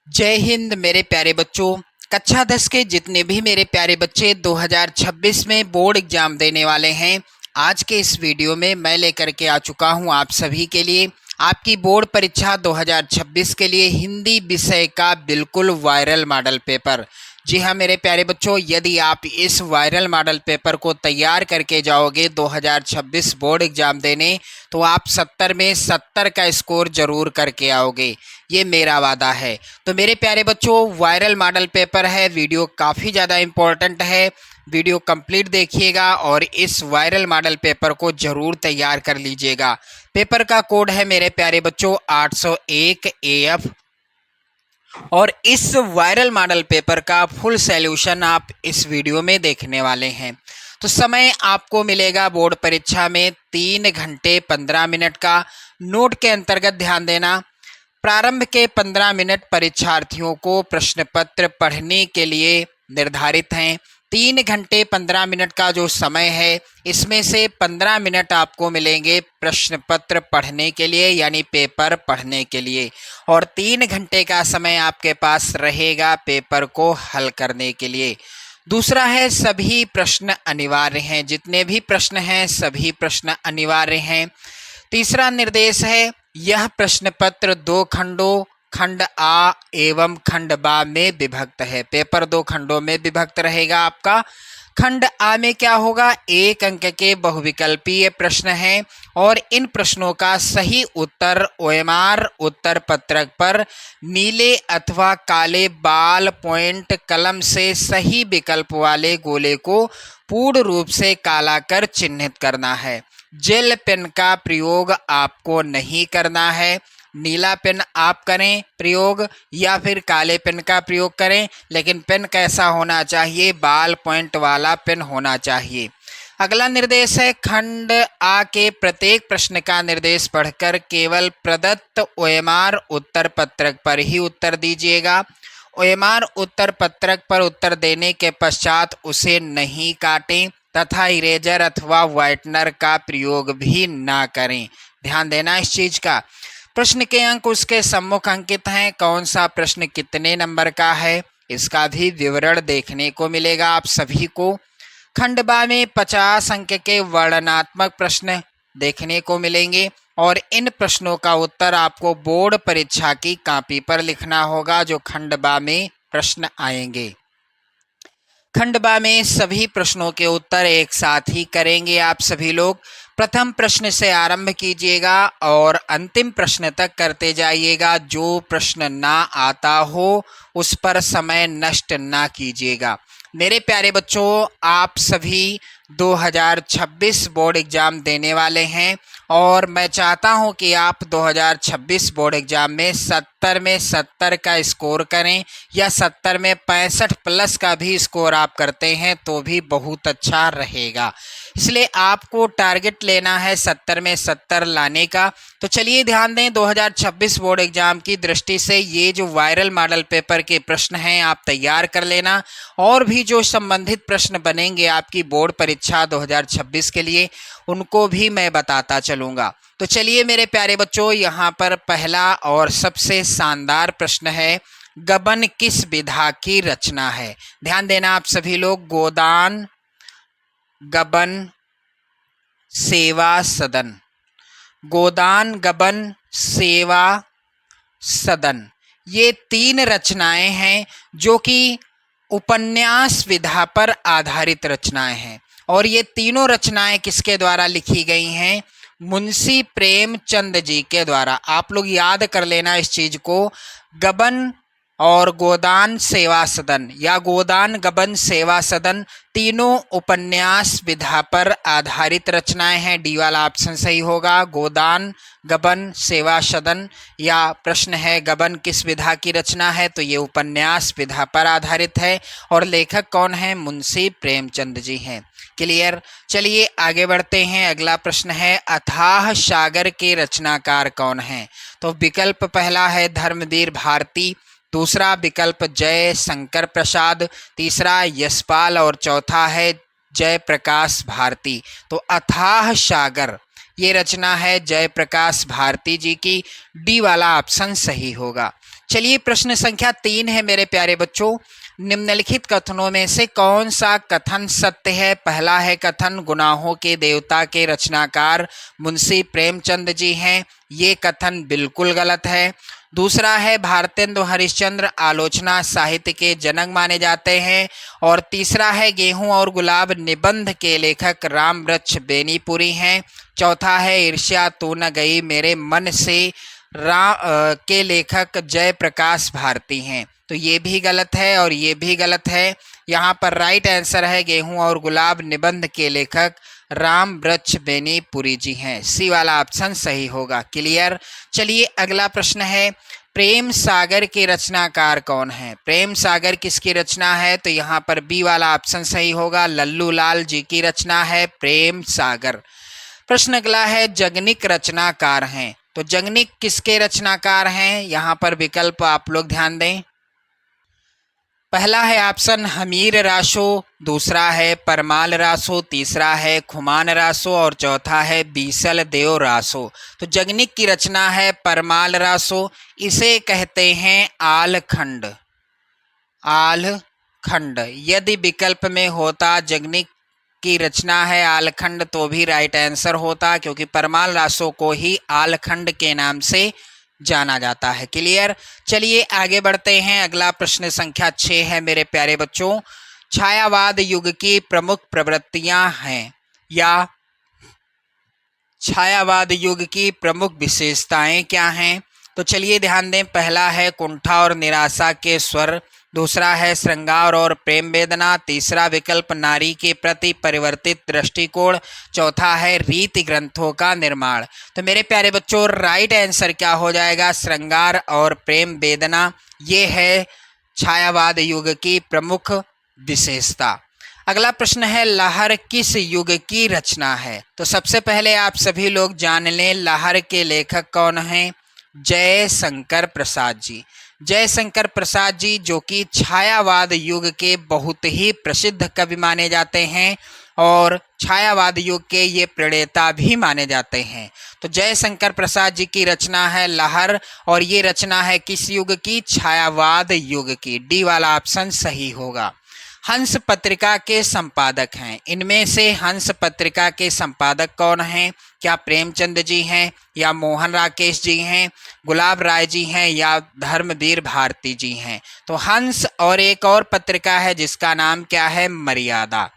जय हिंद मेरे प्यारे बच्चों। कक्षा 10 के जितने भी मेरे प्यारे बच्चे 2026 में बोर्ड एग्जाम देने वाले हैं, आज के इस वीडियो में मैं लेकर के आ चुका हूं आप सभी के लिए आपकी बोर्ड परीक्षा 2026 के लिए हिंदी विषय का बिल्कुल वायरल मॉडल पेपर। जी हाँ मेरे प्यारे बच्चों, यदि आप इस वायरल मॉडल पेपर को तैयार करके जाओगे 2026 बोर्ड एग्जाम देने, तो आप 70 में 70 का स्कोर जरूर करके आओगे, ये मेरा वादा है। तो मेरे प्यारे बच्चों, वायरल मॉडल पेपर है, वीडियो काफ़ी ज़्यादा इम्पोर्टेंट है, वीडियो कंप्लीट देखिएगा और इस वायरल मॉडल पेपर को जरूर तैयार कर लीजिएगा। पेपर का कोड है मेरे प्यारे बच्चों 801 AF और इस वायरल मॉडल पेपर का फुल सॉल्यूशन आप इस वीडियो में देखने वाले हैं। तो समय आपको मिलेगा बोर्ड परीक्षा में 3 घंटे 15 मिनट का। नोट के अंतर्गत ध्यान देना, प्रारंभ के 15 मिनट परीक्षार्थियों को प्रश्न पत्र पढ़ने के लिए निर्धारित हैं। 3 घंटे 15 मिनट का जो समय है, इसमें से 15 मिनट आपको मिलेंगे प्रश्न पत्र पढ़ने के लिए, यानी पेपर पढ़ने के लिए, और 3 घंटे का समय आपके पास रहेगा पेपर को हल करने के लिए। दूसरा है, सभी प्रश्न अनिवार्य हैं, जितने भी प्रश्न हैं सभी प्रश्न अनिवार्य हैं। तीसरा निर्देश है, यह प्रश्न पत्र 2 खंडों खंड आ एवं खंड बा में विभक्त है। पेपर 2 खंडों में विभक्त रहेगा आपका। खंड आ में क्या होगा, 1 अंक के बहुविकल्पीय प्रश्न हैं और इन प्रश्नों का सही उत्तर OMR उत्तर पत्रक पर नीले अथवा काले बाल पॉइंट कलम से सही विकल्प वाले गोले को पूर्ण रूप से काला कर चिन्हित करना है। जेल पेन का प्रयोग आपको नहीं करना है। नीला पेन आप करें प्रयोग या फिर काले पेन का प्रयोग करें, लेकिन पेन कैसा होना चाहिए, बाल पॉइंट वाला पेन होना चाहिए। अगला निर्देश है, खंड आ के प्रत्येक प्रश्न का निर्देश पढ़कर केवल प्रदत्त OMR उत्तर पत्रक पर ही उत्तर दीजिएगा। OMR उत्तर पत्रक पर उत्तर देने के पश्चात उसे नहीं काटें तथा इरेजर अथवा व्हाइटनर का प्रयोग भी ना करें। ध्यान देना इस चीज का। प्रश्न के अंक उसके सम्मुख अंकित हैं, कौन सा प्रश्न कितने नंबर का है, इसका भी विवरण देखने को मिलेगा आप सभी को। खंड बा में 50 अंक के वर्णनात्मक प्रश्न देखने को मिलेंगे और इन प्रश्नों का उत्तर आपको बोर्ड परीक्षा की कॉपी पर लिखना होगा, जो खंड बा में प्रश्न आएंगे। खंड बा में सभी प्रश्नों के उत्तर एक साथ ही करेंगे आप सभी लोग। प्रथम प्रश्न से आरंभ कीजिएगा और अंतिम प्रश्न तक करते जाइएगा। जो प्रश्न ना आता हो उस पर समय नष्ट ना कीजिएगा। मेरे प्यारे बच्चों, आप सभी 2026 बोर्ड एग्जाम देने वाले हैं और मैं चाहता हूं कि आप 2026 बोर्ड एग्जाम में 70 में 70 का स्कोर करें, या 70 में 65 प्लस का भी स्कोर आप करते हैं तो भी बहुत अच्छा रहेगा। इसलिए आपको टारगेट लेना है 70 में 70 लाने का। तो चलिए ध्यान दें, 2026 बोर्ड एग्जाम की दृष्टि से ये जो वायरल मॉडल पेपर के प्रश्न हैं आप तैयार कर लेना, और भी जो संबंधित प्रश्न बनेंगे आपकी बोर्ड परीक्षा 2026 के लिए उनको भी मैं बताता चलूँगा। तो चलिए मेरे प्यारे बच्चों, यहाँ पर पहला और सबसे शानदार प्रश्न है, गबन किस विधा की रचना है। ध्यान देना आप सभी लोग, गोदान गबन सेवा सदन, गोदान गबन सेवा सदन, ये 3 रचनाएं हैं जो कि उपन्यास विधा पर आधारित रचनाएं हैं, और ये तीनों रचनाएं किसके द्वारा लिखी गई हैं, मुंशी प्रेमचंद जी के द्वारा। आप लोग याद कर लेना इस चीज को, गबन और गोदान सेवा सदन या गोदान गबन सेवा सदन तीनों उपन्यास विधा पर आधारित रचनाएं हैं। डी वाला ऑप्शन सही होगा, गोदान गबन सेवा सदन, या प्रश्न है गबन किस विधा की रचना है, तो ये उपन्यास विधा पर आधारित है और लेखक कौन है, मुंशी प्रेमचंद जी हैं। क्लियर। चलिए आगे बढ़ते हैं। अगला प्रश्न है, अथाह सागर के रचनाकार कौन हैं। तो विकल्प पहला है धर्मवीर भारती, दूसरा विकल्प जय शंकर प्रसाद, तीसरा यशपाल और चौथा है जयप्रकाश भारती। तो अथाह सागर ये रचना है जयप्रकाश भारती जी की। डी वाला ऑप्शन सही होगा। चलिए प्रश्न संख्या 3 है मेरे प्यारे बच्चों, निम्नलिखित कथनों में से कौन सा कथन सत्य है। पहला है कथन गुनाहों के देवता के रचनाकार मुंशी प्रेमचंद जी हैं, ये कथन बिल्कुल गलत है। दूसरा है भारतेंदु हरिश्चंद्र आलोचना साहित्य के जनक माने जाते हैं। और तीसरा है गेहूं और गुलाब निबंध के लेखक रामवृक्ष बेनीपुरी हैं। चौथा है ईर्ष्या तू न गई मेरे मन से के लेखक जयप्रकाश भारती हैं। तो ये भी गलत है और ये भी गलत है। यहाँ पर राइट आंसर है गेहूं और गुलाब निबंध के लेखक रामवृक्ष बेनीपुरी जी हैं। सी वाला ऑप्शन सही होगा। क्लियर। चलिए अगला प्रश्न है, प्रेम सागर के रचनाकार कौन है। प्रेम सागर किसकी रचना है, तो यहाँ पर बी वाला ऑप्शन सही होगा, लल्लू लाल जी की रचना है प्रेम सागर। प्रश्न अगला है, जगनिक रचनाकार हैं, तो जगनिक किसके रचनाकार हैं, यहाँ पर विकल्प आप लोग ध्यान दें। पहला है ऑप्शन हमीर रासो, दूसरा है परमाल रासो, तीसरा है खुमान रासो और चौथा है बीसल देव रासो। तो जगनिक की रचना है परमाल रासो, इसे कहते हैं आलखंड। आलखंड यदि विकल्प में होता जगनिक की रचना है आलखंड तो भी राइट आंसर होता, क्योंकि परमाल रासो को ही आलखंड के नाम से जाना जाता है। क्लियर। चलिए आगे बढ़ते हैं। अगला प्रश्न संख्या 6 है मेरे प्यारे बच्चों, छायावाद युग की प्रमुख प्रवृत्तियां हैं या छायावाद युग की प्रमुख विशेषताएं क्या हैं। तो चलिए ध्यान दें। पहला है कुंठा और निराशा के स्वर, दूसरा है श्रृंगार और प्रेम वेदना, तीसरा विकल्प नारी के प्रति परिवर्तित दृष्टिकोण, चौथा है रीति ग्रंथों का निर्माण। तो मेरे प्यारे बच्चों राइट आंसर क्या हो जाएगा, श्रृंगार और प्रेम वेदना, ये है छायावाद युग की प्रमुख विशेषता। अगला प्रश्न है, लहर किस युग की रचना है। तो सबसे पहले आप सभी लोग जान लें लहर के लेखक कौन हैं, जयशंकर प्रसाद जी। जयशंकर प्रसाद जी जो कि छायावाद युग के बहुत ही प्रसिद्ध कवि माने जाते हैं और छायावाद युग के ये प्रणेता भी माने जाते हैं। तो जयशंकर प्रसाद जी की रचना है लहर और ये रचना है किस युग की, छायावाद युग की। डी वाला ऑप्शन सही होगा। हंस पत्रिका के संपादक हैं, इनमें से हंस पत्रिका के संपादक कौन हैं, क्या प्रेमचंद जी हैं या मोहन राकेश जी हैं, गुलाब राय जी हैं या धर्मवीर भारती जी हैं। तो हंस और एक और पत्रिका है जिसका नाम क्या है, मर्यादा।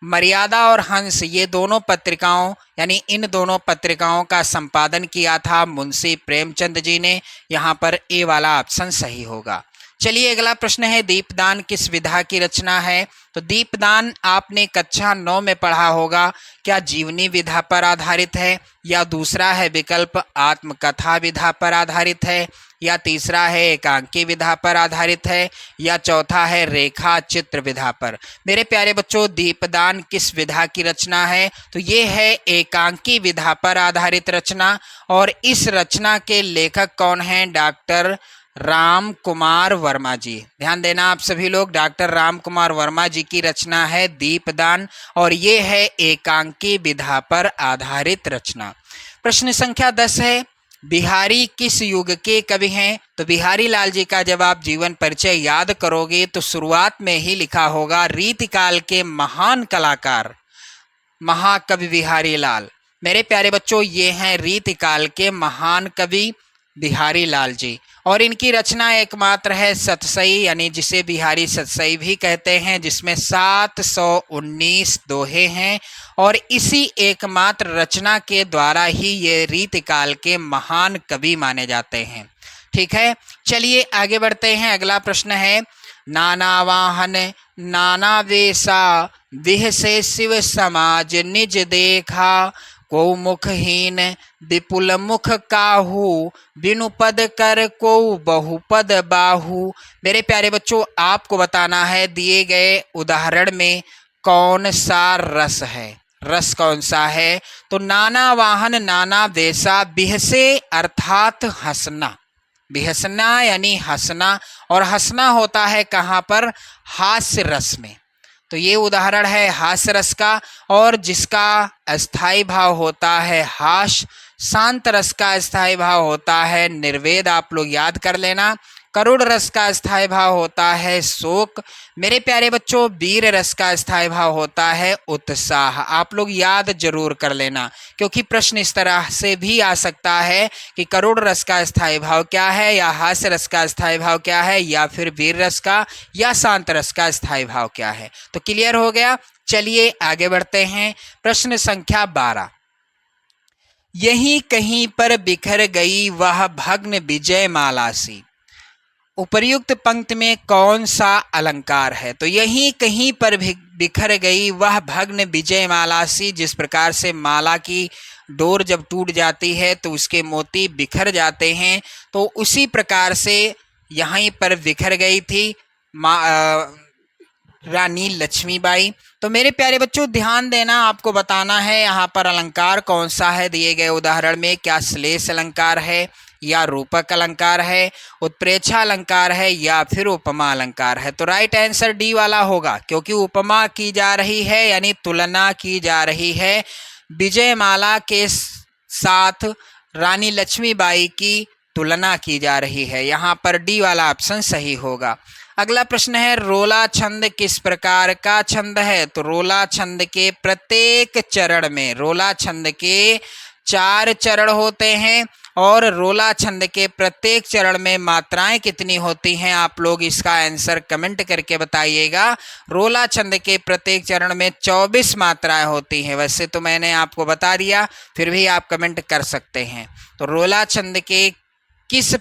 मर्यादा और हंस ये दोनों पत्रिकाओं यानी इन दोनों पत्रिकाओं का संपादन किया था मुंशी प्रेमचंद जी ने। यहाँ पर ए वाला ऑप्शन सही होगा। चलिए अगला प्रश्न है, दीपदान किस विधा की रचना है। तो दीपदान आपने कक्षा 9 में पढ़ा होगा, क्या जीवनी विधा पर आधारित है या दूसरा है विकल्प आत्मकथा विधा पर आधारित है या तीसरा है एकांकी विधा पर आधारित है या चौथा है रेखा चित्र विधा पर। मेरे प्यारे बच्चों दीपदान किस विधा की रचना है, तो ये है एकांकी विधा पर आधारित रचना और इस रचना के लेखक कौन हैं, डॉक्टर राम कुमार वर्मा जी। ध्यान देना आप सभी लोग, डॉक्टर राम कुमार वर्मा जी की रचना है दीपदान और ये है एकांकी विधा पर आधारित रचना। प्रश्न संख्या 10 है, बिहारी किस युग के कवि हैं। तो बिहारी लाल जी का जब आप जीवन परिचय याद करोगे तो शुरुआत में ही लिखा होगा रीतिकाल के महान कलाकार महाकवि बिहारी लाल। मेरे प्यारे बच्चों ये हैं रीतिकाल के महान कवि बिहारी लाल जी और इनकी रचना एकमात्र है सतसई यानी जिसे बिहारी सतसई भी कहते हैं, जिसमें 719 दोहे हैं और इसी एकमात्र रचना के द्वारा ही ये रीतिकाल के महान कवि माने जाते हैं। ठीक है, चलिए आगे बढ़ते हैं। अगला प्रश्न है, नाना वाहन नाना वेशा देह से शिव समाज निज देखा, को मुखहीन विपुल मुख काहू बिनु पद कर को बहुपद बाहू। मेरे प्यारे बच्चों आपको बताना है दिए गए उदाहरण में कौन सा रस है, रस कौन सा है। तो नाना वाहन नाना वेशा, बिहसे अर्थात हंसना, बिहसना यानी हंसना और हंसना होता है कहाँ पर, हास्य रस में। तो ये उदाहरण है हास्य रस का और जिसका अस्थाई भाव होता है हास, शांत रस का अस्थाई भाव होता है निर्वेद। आप लोग याद कर लेना, करुण रस का स्थायी भाव होता है शोक। मेरे प्यारे बच्चों, वीर रस का स्थायी भाव होता है उत्साह। आप लोग याद जरूर कर लेना, क्योंकि प्रश्न इस तरह से भी आ सकता है कि करुण रस का स्थायी भाव क्या है, या हास्य रस का स्थायी भाव क्या है, या फिर वीर रस का या शांत रस का स्थायी भाव क्या है। तो क्लियर हो गया। चलिए आगे बढ़ते हैं। प्रश्न संख्या 12। यहीं कहीं पर बिखर गई वह भग्न विजय माला सी। उपर्युक्त पंक्ति में कौन सा अलंकार है? तो यहीं कहीं पर बिखर गई वह भग्न विजय माला सी। जिस प्रकार से माला की डोर जब टूट जाती है तो उसके मोती बिखर जाते हैं, तो उसी प्रकार से यहीं पर बिखर गई थी रानी लक्ष्मीबाई। तो मेरे प्यारे बच्चों ध्यान देना, आपको बताना है यहाँ पर अलंकार कौन सा है दिए गए उदाहरण में। क्या श्लेष अलंकार है, या रूपक अलंकार है, उत्प्रेक्षा अलंकार है, या फिर उपमा अलंकार है? तो राइट आंसर डी वाला होगा, क्योंकि उपमा की जा रही है, यानी तुलना की जा रही है विजयमाला के साथ रानी लक्ष्मीबाई की तुलना की जा रही है। यहाँ पर डी वाला ऑप्शन सही होगा। अगला प्रश्न है, रोला छंद किस प्रकार का छंद है? तो रोला छंद के प्रत्येक चरण में, रोला छंद के 4 चरण होते हैं, और रोला छंद के प्रत्येक चरण में मात्राएं कितनी होती हैं? आप लोग इसका आंसर कमेंट करके बताइएगा। रोला छंद के प्रत्येक चरण में 24 मात्राएं होती हैं। वैसे तो मैंने आपको बता दिया, फिर भी आप कमेंट कर सकते हैं। तो रोला छंद किस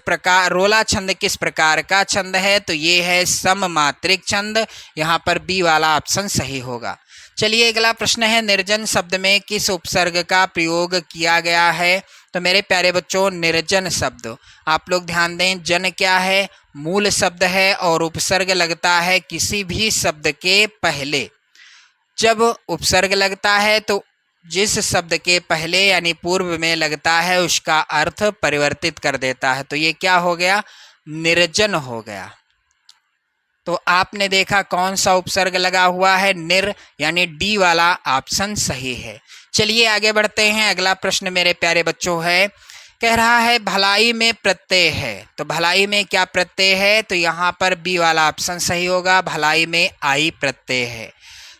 प्रकार का छंद है? तो ये है सममात्रिक छंद। यहाँ पर बी वाला ऑप्शन सही होगा। चलिए अगला प्रश्न है, निर्जन शब्द में किस उपसर्ग का प्रयोग किया गया है? तो मेरे प्यारे बच्चों, निर्जन शब्द, आप लोग ध्यान दें, जन क्या है? मूल शब्द है, और उपसर्ग लगता है किसी भी शब्द के पहले। जब उपसर्ग लगता है तो जिस शब्द के पहले यानी पूर्व में लगता है उसका अर्थ परिवर्तित कर देता है। तो ये क्या हो गया? निर्जन हो गया। तो आपने देखा कौन सा उपसर्ग लगा हुआ है? निर, यानी डी वाला ऑप्शन सही है। चलिए आगे बढ़ते हैं। अगला प्रश्न मेरे प्यारे बच्चों है, कह रहा है भलाई में प्रत्यय है। तो भलाई में क्या प्रत्यय है? तो यहाँ पर बी वाला ऑप्शन सही होगा, भलाई में आई प्रत्यय है।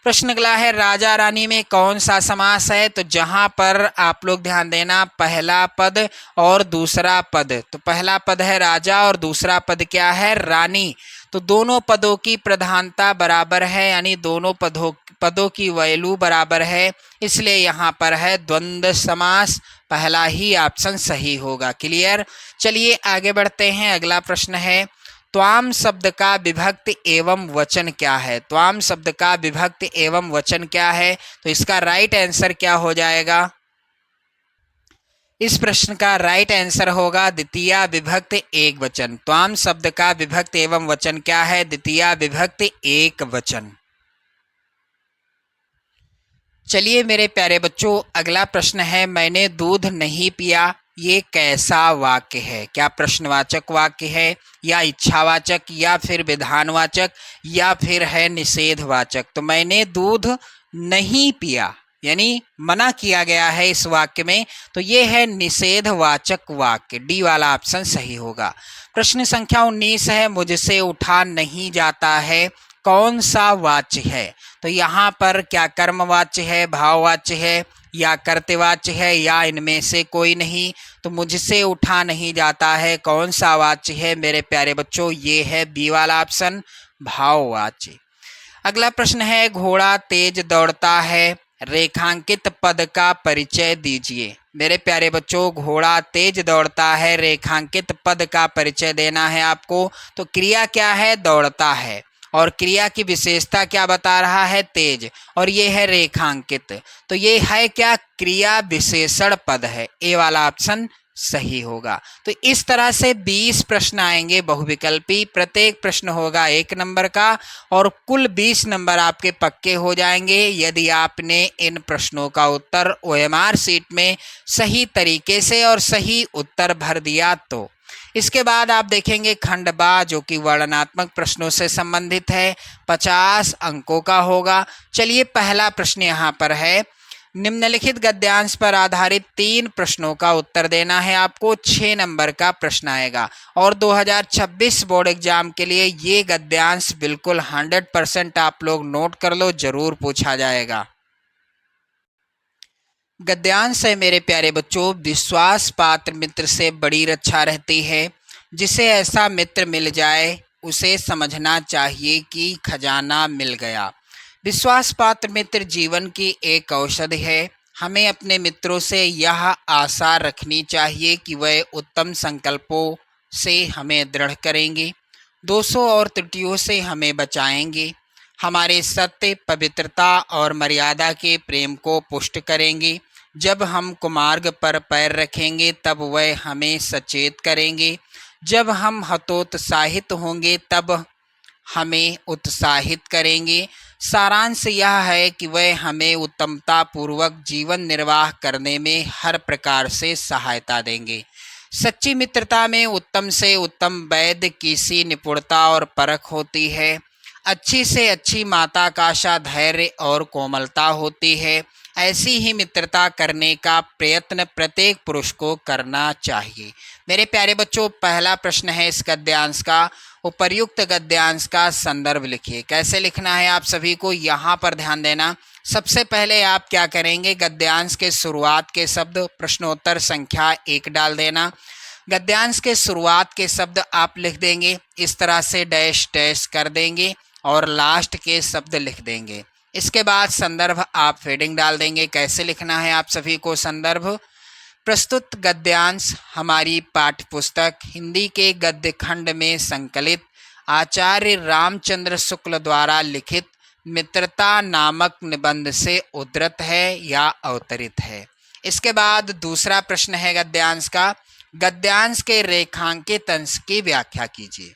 प्रश्न अगला है, राजा रानी में कौन सा समास है? तो जहां पर आप लोग ध्यान देना, पहला पद और दूसरा पद, तो पहला पद है राजा और दूसरा पद क्या है? रानी। तो दोनों पदों की प्रधानता बराबर है, यानी दोनों पदों की वैल्यू बराबर है, इसलिए यहाँ पर है द्वंद्व समास। पहला ही ऑप्शन सही होगा। क्लियर। चलिए आगे बढ़ते हैं। अगला प्रश्न है, त्वाम शब्द का विभक्ति एवं वचन क्या है? त्वाम शब्द का विभक्ति एवं वचन क्या है? तो इसका राइट आंसर क्या हो जाएगा? इस प्रश्न का राइट आंसर होगा द्वितीया विभक्ति एक वचन। त्वाम शब्द का विभक्ति एवं वचन क्या है? द्वितीया विभक्ति एक वचन। चलिए मेरे प्यारे बच्चों, अगला प्रश्न है, मैंने दूध नहीं पिया, ये कैसा वाक्य है? क्या प्रश्नवाचक वाक्य है, या इच्छावाचक, या फिर विधानवाचक, या फिर है निषेधवाचक? तो मैंने दूध नहीं पिया यानी मना किया गया है इस वाक्य में, तो ये है निषेधवाचक वाक्य। डी वाला ऑप्शन सही होगा। प्रश्न संख्या 19 है, मुझसे उठा नहीं जाता है, कौन सा वाच्य है? तो यहाँ पर क्या कर्मवाच्य है, भाववाच्य है, या कर्तवाच्य है, या इनमें से कोई नहीं? तो मुझसे उठा नहीं जाता है कौन सा वाच्य है मेरे प्यारे बच्चों? ये है बी वाला ऑप्शन, भाववाच्य। अगला प्रश्न है, घोड़ा तेज दौड़ता है, रेखांकित पद का परिचय दीजिए। मेरे प्यारे बच्चों, घोड़ा तेज दौड़ता है, रेखांकित पद का परिचय देना है आपको। तो क्रिया क्या है? दौड़ता है, और क्रिया की विशेषता क्या बता रहा है? तेज, और ये है रेखांकित। तो ये है क्या? क्रिया विशेषण पद है। ए वाला ऑप्शन सही होगा। तो इस तरह से 20 प्रश्न आएंगे बहुविकल्पी, प्रत्येक प्रश्न होगा 1 नंबर का, और कुल 20 नंबर आपके पक्के हो जाएंगे यदि आपने इन प्रश्नों का उत्तर OMR शीट में सही तरीके से और सही उत्तर भर दिया। तो इसके बाद आप देखेंगे खंड बा, जो कि वर्णनात्मक प्रश्नों से संबंधित है, 50 अंकों का होगा। चलिए पहला प्रश्न यहाँ पर है, निम्नलिखित गद्यांश पर आधारित 3 प्रश्नों का उत्तर देना है आपको। 6 नंबर का प्रश्न आएगा और 2026 बोर्ड एग्जाम के लिए ये गद्यांश बिल्कुल 100% आप लोग नोट कर लो, जरूर पूछा जाएगा। गद्यांश है मेरे प्यारे बच्चों, विश्वास पात्र मित्र से बड़ी रक्षा रहती है। जिसे ऐसा मित्र मिल जाए उसे समझना चाहिए कि खजाना मिल गया। विश्वास पात्र मित्र जीवन की एक औषधि है। हमें अपने मित्रों से यह आशा रखनी चाहिए कि वह उत्तम संकल्पों से हमें दृढ़ करेंगे, दोषों और त्रुटियों से हमें बचाएंगे, हमारे सत्य, पवित्रता और मर्यादा के प्रेम को पुष्ट करेंगे। जब हम कुमार्ग पर पैर रखेंगे तब वह हमें सचेत करेंगे। जब हम हतोत्साहित होंगे तब हमें उत्साहित करेंगे। सारांश यह है कि वह हमें उत्तमता पूर्वक जीवन निर्वाह करने में हर प्रकार से सहायता देंगे। सच्ची मित्रता में उत्तम से उत्तम वैद्य की सी निपुणता और परख होती है। अच्छी से अच्छी माता का सा धैर्य और कोमलता होती है। ऐसी ही मित्रता करने का प्रयत्न प्रत्येक पुरुष को करना चाहिए। मेरे प्यारे बच्चों, पहला प्रश्न है इस गद्यांश का, उपर्युक्त गद्यांश का संदर्भ लिखिए। कैसे लिखना है आप सभी को यहाँ पर ध्यान देना। सबसे पहले आप क्या करेंगे, गद्यांश के शुरुआत के शब्द प्रश्नोत्तर संख्या 1 डाल देना। गद्यांश के शुरुआत के शब्द आप लिख देंगे, इस तरह से डैश डैश कर देंगे और लास्ट के शब्द लिख देंगे। इसके बाद संदर्भ आप हेडिंग डाल देंगे। कैसे लिखना है आप सभी को संदर्भ। प्रस्तुत गद्यांश हमारी पाठ्य पुस्तक हिंदी के गद्य खंड में संकलित आचार्य रामचंद्र शुक्ल द्वारा लिखित मित्रता नामक निबंध से उद्धृत है या अवतरित है। इसके बाद दूसरा प्रश्न है गद्यांश का, गद्यांश के रेखांकित अंश की व्याख्या कीजिए।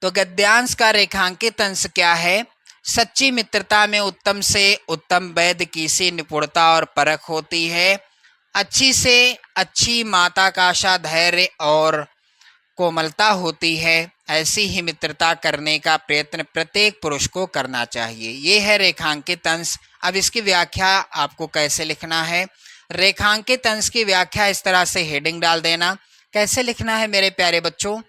तो गद्यांश का रेखांकित अंश क्या है। सच्ची मित्रता में उत्तम से उत्तम वैद्य की सी निपुणता और परख होती है। अच्छी से अच्छी माता का सा धैर्य और कोमलता होती है। ऐसी ही मित्रता करने का प्रयत्न प्रत्येक पुरुष को करना चाहिए। ये है रेखांकित अंश। अब इसकी व्याख्या आपको कैसे लिखना है। रेखांकित अंश की व्याख्या इस तरह से हेडिंग डाल देना। कैसे लिखना है मेरे प्यारे बच्चों।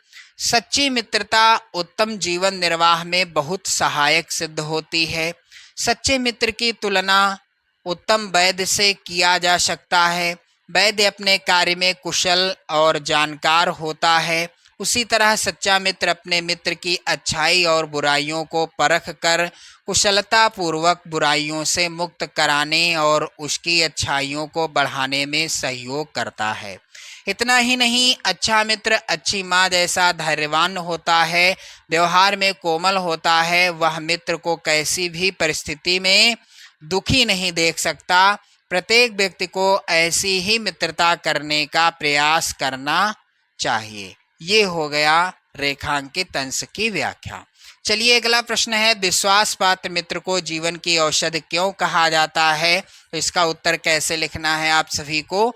सच्ची मित्रता उत्तम जीवन निर्वाह में बहुत सहायक सिद्ध होती है। सच्चे मित्र की तुलना उत्तम वैद्य से किया जा सकता है। वैद्य अपने कार्य में कुशल और जानकार होता है, उसी तरह सच्चा मित्र अपने मित्र की अच्छाई और बुराइयों को परख कर कुशलता पूर्वक बुराइयों से मुक्त कराने और उसकी अच्छाइयों को बढ़ाने में सहयोग करता है। इतना ही नहीं, अच्छा मित्र अच्छी माँ जैसा धैर्यवान होता है, व्यवहार में कोमल होता है। वह मित्र को कैसी भी परिस्थिति में दुखी नहीं देख सकता। प्रत्येक व्यक्ति को ऐसी ही मित्रता करने का प्रयास करना चाहिए। ये हो गया रेखांकित अंश की व्याख्या। चलिए अगला प्रश्न है, विश्वास पात्र मित्र को जीवन की औषधि क्यों कहा जाता है। तो इसका उत्तर कैसे लिखना है आप सभी को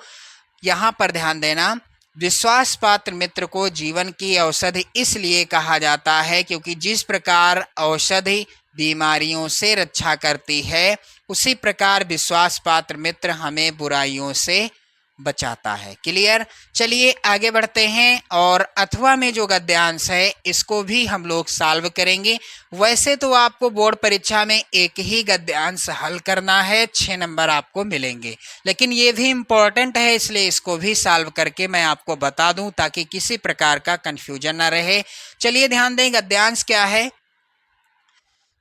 यहाँ पर ध्यान देना। विश्वास पात्र मित्र को जीवन की औषधि इसलिए कहा जाता है क्योंकि जिस प्रकार औषधि बीमारियों से रक्षा करती है, उसी प्रकार विश्वास पात्र मित्र हमें बुराइयों से बचाता है। क्लियर। चलिए आगे बढ़ते हैं और अथवा में जो गद्यांश है इसको भी हम लोग सॉल्व करेंगे। वैसे तो आपको बोर्ड परीक्षा में एक ही गद्यांश हल करना है, 6 नंबर आपको मिलेंगे, लेकिन ये भी इम्पोर्टेंट है इसलिए इसको भी सॉल्व करके मैं आपको बता दूं ताकि किसी प्रकार का कंफ्यूजन ना रहे। चलिए ध्यान दें, गद्यांश क्या है।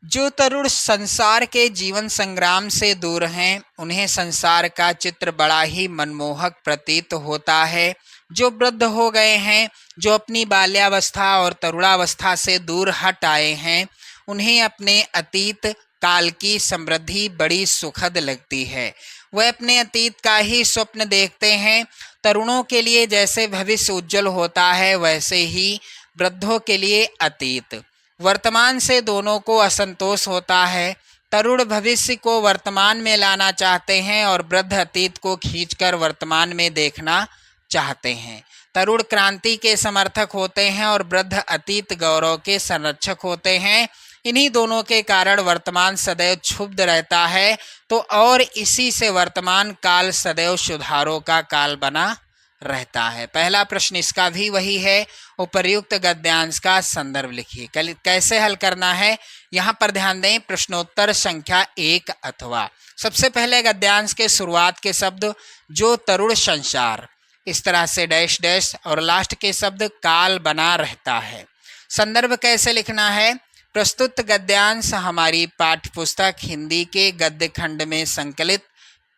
जो तरुण संसार के जीवन संग्राम से दूर हैं, उन्हें संसार का चित्र बड़ा ही मनमोहक प्रतीत होता है। जो वृद्ध हो गए हैं, जो अपनी बाल्यावस्था और तरुणावस्था से दूर हट आए हैं, उन्हें अपने अतीत काल की समृद्धि बड़ी सुखद लगती है। वह अपने अतीत का ही स्वप्न देखते हैं। तरुणों के लिए जैसे भविष्य उज्जवल होता है, वैसे ही वृद्धों के लिए अतीत। वर्तमान से दोनों को असंतोष होता है। तरुण भविष्य को वर्तमान में लाना चाहते हैं और वृद्ध अतीत को खींचकर वर्तमान में देखना चाहते हैं। तरुण क्रांति के समर्थक होते हैं और वृद्ध अतीत गौरव के संरक्षक होते हैं। इन्हीं दोनों के कारण वर्तमान सदैव क्षुब्ध रहता है, तो और इसी से वर्तमान काल सदैव सुधारों का काल बना रहता है। पहला प्रश्न इसका भी वही है। उपर्युक्त गद्यांश का संदर्भ लिखिए। कैसे हल करना है, यहाँ पर ध्यान दें। प्रश्नोत्तर संख्या 1 अथवा। सबसे पहले गद्यांश के शुरुआत के शब्द जो तरुण संसार, इस तरह से डैश डैश, और लास्ट के शब्द काल बना रहता है। संदर्भ कैसे लिखना है, प्रस्तुत गद्यांश हमारी पाठ्यपुस्तक हिंदी के गद्य खंड में संकलित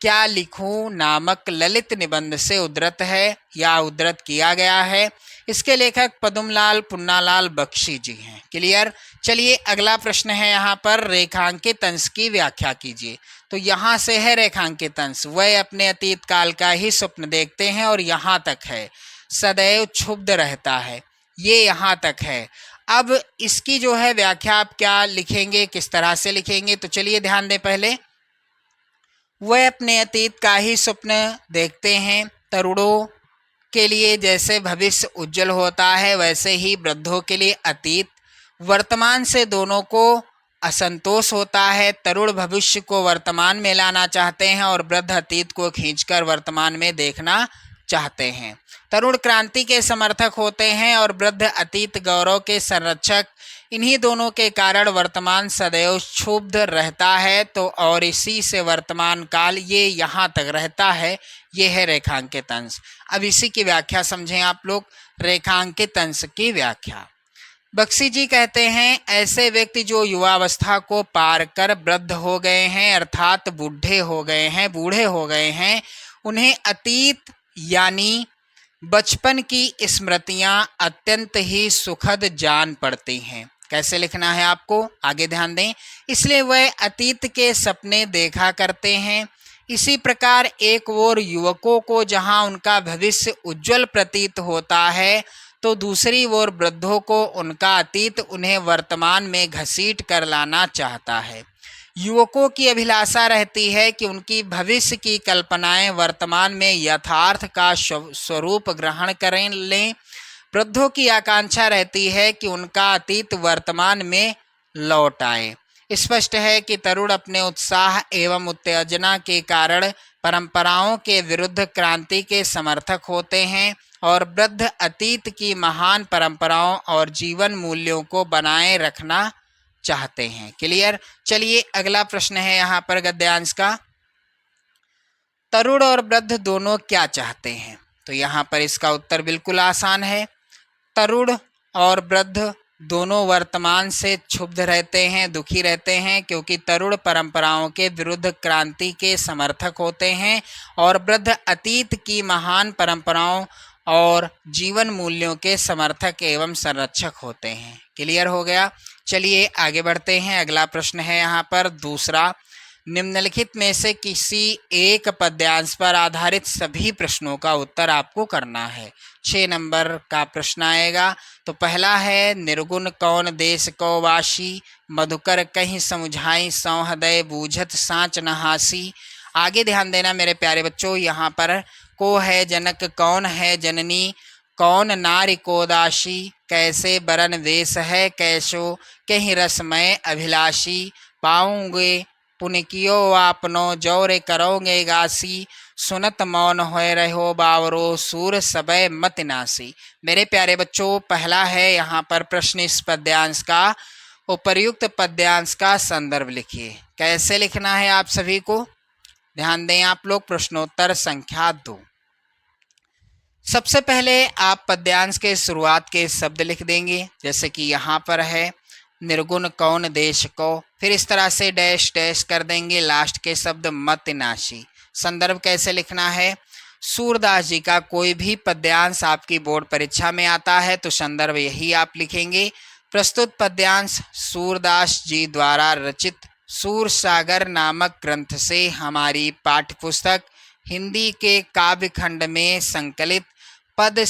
क्या लिखूं नामक ललित निबंध से उद्धृत है या उद्धृत किया गया है। इसके लेखक पद्मलाल पुन्नालाल बख्शी जी हैं। क्लियर। चलिए अगला प्रश्न है यहाँ पर, रेखांकित अंश की व्याख्या कीजिए। तो यहाँ से है रेखांकित अंश, वह अपने अतीत काल का ही स्वप्न देखते हैं और यहाँ तक है सदैव क्षुब्ध रहता है, ये यहाँ तक है। अब इसकी जो है व्याख्या आप क्या लिखेंगे, किस तरह से लिखेंगे, तो चलिए ध्यान दें। पहले वह अपने अतीत का ही स्वप्न देखते हैं। तरुणों के लिए जैसे भविष्य उज्जवल होता है, वैसे ही वृद्धों के लिए अतीत वर्तमान से दोनों को असंतोष होता है। तरुण भविष्य को वर्तमान में लाना चाहते हैं और वृद्ध अतीत को खींचकर वर्तमान में देखना चाहते हैं। तरुण क्रांति के समर्थक होते हैं और वृद्ध अतीत गौरव के संरक्षक। इन्हीं दोनों के कारण वर्तमान सदैव क्षुब्ध रहता है, तो और इसी से वर्तमान काल ये यहाँ तक रहता है। ये है रेखांकित अंश। अब इसी की व्याख्या समझें आप लोग। रेखांकित अंश की व्याख्या, बख्शी जी कहते हैं ऐसे व्यक्ति जो युवावस्था को पार कर वृद्ध हो गए हैं, अर्थात बूढ़े हो गए हैं, उन्हें अतीत यानी बचपन की स्मृतियां अत्यंत ही सुखद जान पड़ती हैं। कैसे लिखना है आपको, आगे ध्यान दें। इसलिए वह अतीत के सपने देखा करते हैं। इसी प्रकार एक ओर युवकों को जहां उनका भविष्य उज्जवल प्रतीत होता है, तो दूसरी ओर वृद्धों को उनका अतीत उन्हें वर्तमान में घसीट कर लाना चाहता है। युवकों की अभिलाषा रहती है कि उनकी भविष्य की कल्पनाएं वर्तमान में यथार्थ का स्वरूप ग्रहण कर लें। वृद्धों की आकांक्षा रहती है कि उनका अतीत वर्तमान में लौट आए। स्पष्ट है कि तरुण अपने उत्साह एवं उत्तेजना के कारण परंपराओं के विरुद्ध क्रांति के समर्थक होते हैं और वृद्ध अतीत की महान परंपराओं और जीवन मूल्यों को बनाए रखना चाहते हैं। क्लियर। चलिए अगला प्रश्न है यहाँ पर गद्यांश का, तरुण और वृद्ध दोनों क्या चाहते हैं। तो यहाँ पर इसका उत्तर बिल्कुल आसान है। तरुण और वृद्ध दोनों वर्तमान से क्षुब्ध रहते हैं, दुखी रहते हैं, क्योंकि तरुण परंपराओं के विरुद्ध क्रांति के समर्थक होते हैं और वृद्ध अतीत की महान परंपराओं और जीवन मूल्यों के समर्थक एवं संरक्षक होते हैं। क्लियर हो गया। चलिए आगे बढ़ते हैं। अगला प्रश्न है यहाँ पर दूसरा, निम्नलिखित में से किसी एक पद्यांश पर आधारित सभी प्रश्नों का उत्तर आपको करना है। 6 नंबर का प्रश्न आएगा। तो पहला है, निर्गुण कौन देश को वासी, मधुकर कहीं समुझाई सौ हृदय बूझत साँच नहासी। आगे ध्यान देना मेरे प्यारे बच्चों, यहाँ पर को है जनक, कौन है जननी, कौन नारी को दासी, कैसे बरन वेश है कैसो, कहीं रसमय अभिलाषी, पाऊंगे पुनिकियो आपनो जौरे करोगे गासी, सुनत मौन होए रहो बावरो सूर सबय मत नासी। मेरे प्यारे बच्चों, पहला है यहाँ पर प्रश्न इस पद्यांश का, उपर्युक्त पद्यांश का संदर्भ लिखिए। कैसे लिखना है आप सभी को ध्यान दें आप लोग। प्रश्नोत्तर संख्या 2। सबसे पहले आप पद्यांश के शुरुआत के शब्द लिख देंगे, जैसे कि यहाँ पर है निर्गुण कौन देश को, फिर इस तरह से डैश डैश कर देंगे लास्ट के शब्द मत नाशी। संदर्भ कैसे लिखना है, सूरदास जी का कोई भी पद्यांश आपकी बोर्ड परीक्षा में आता है तो संदर्भ यही आप लिखेंगे। प्रस्तुत पद्यांश सूरदास जी द्वारा रचित सूर सागर नामक ग्रंथ से हमारी पाठ्यपुस्तक हिंदी के काव्य खंड में संकलित पद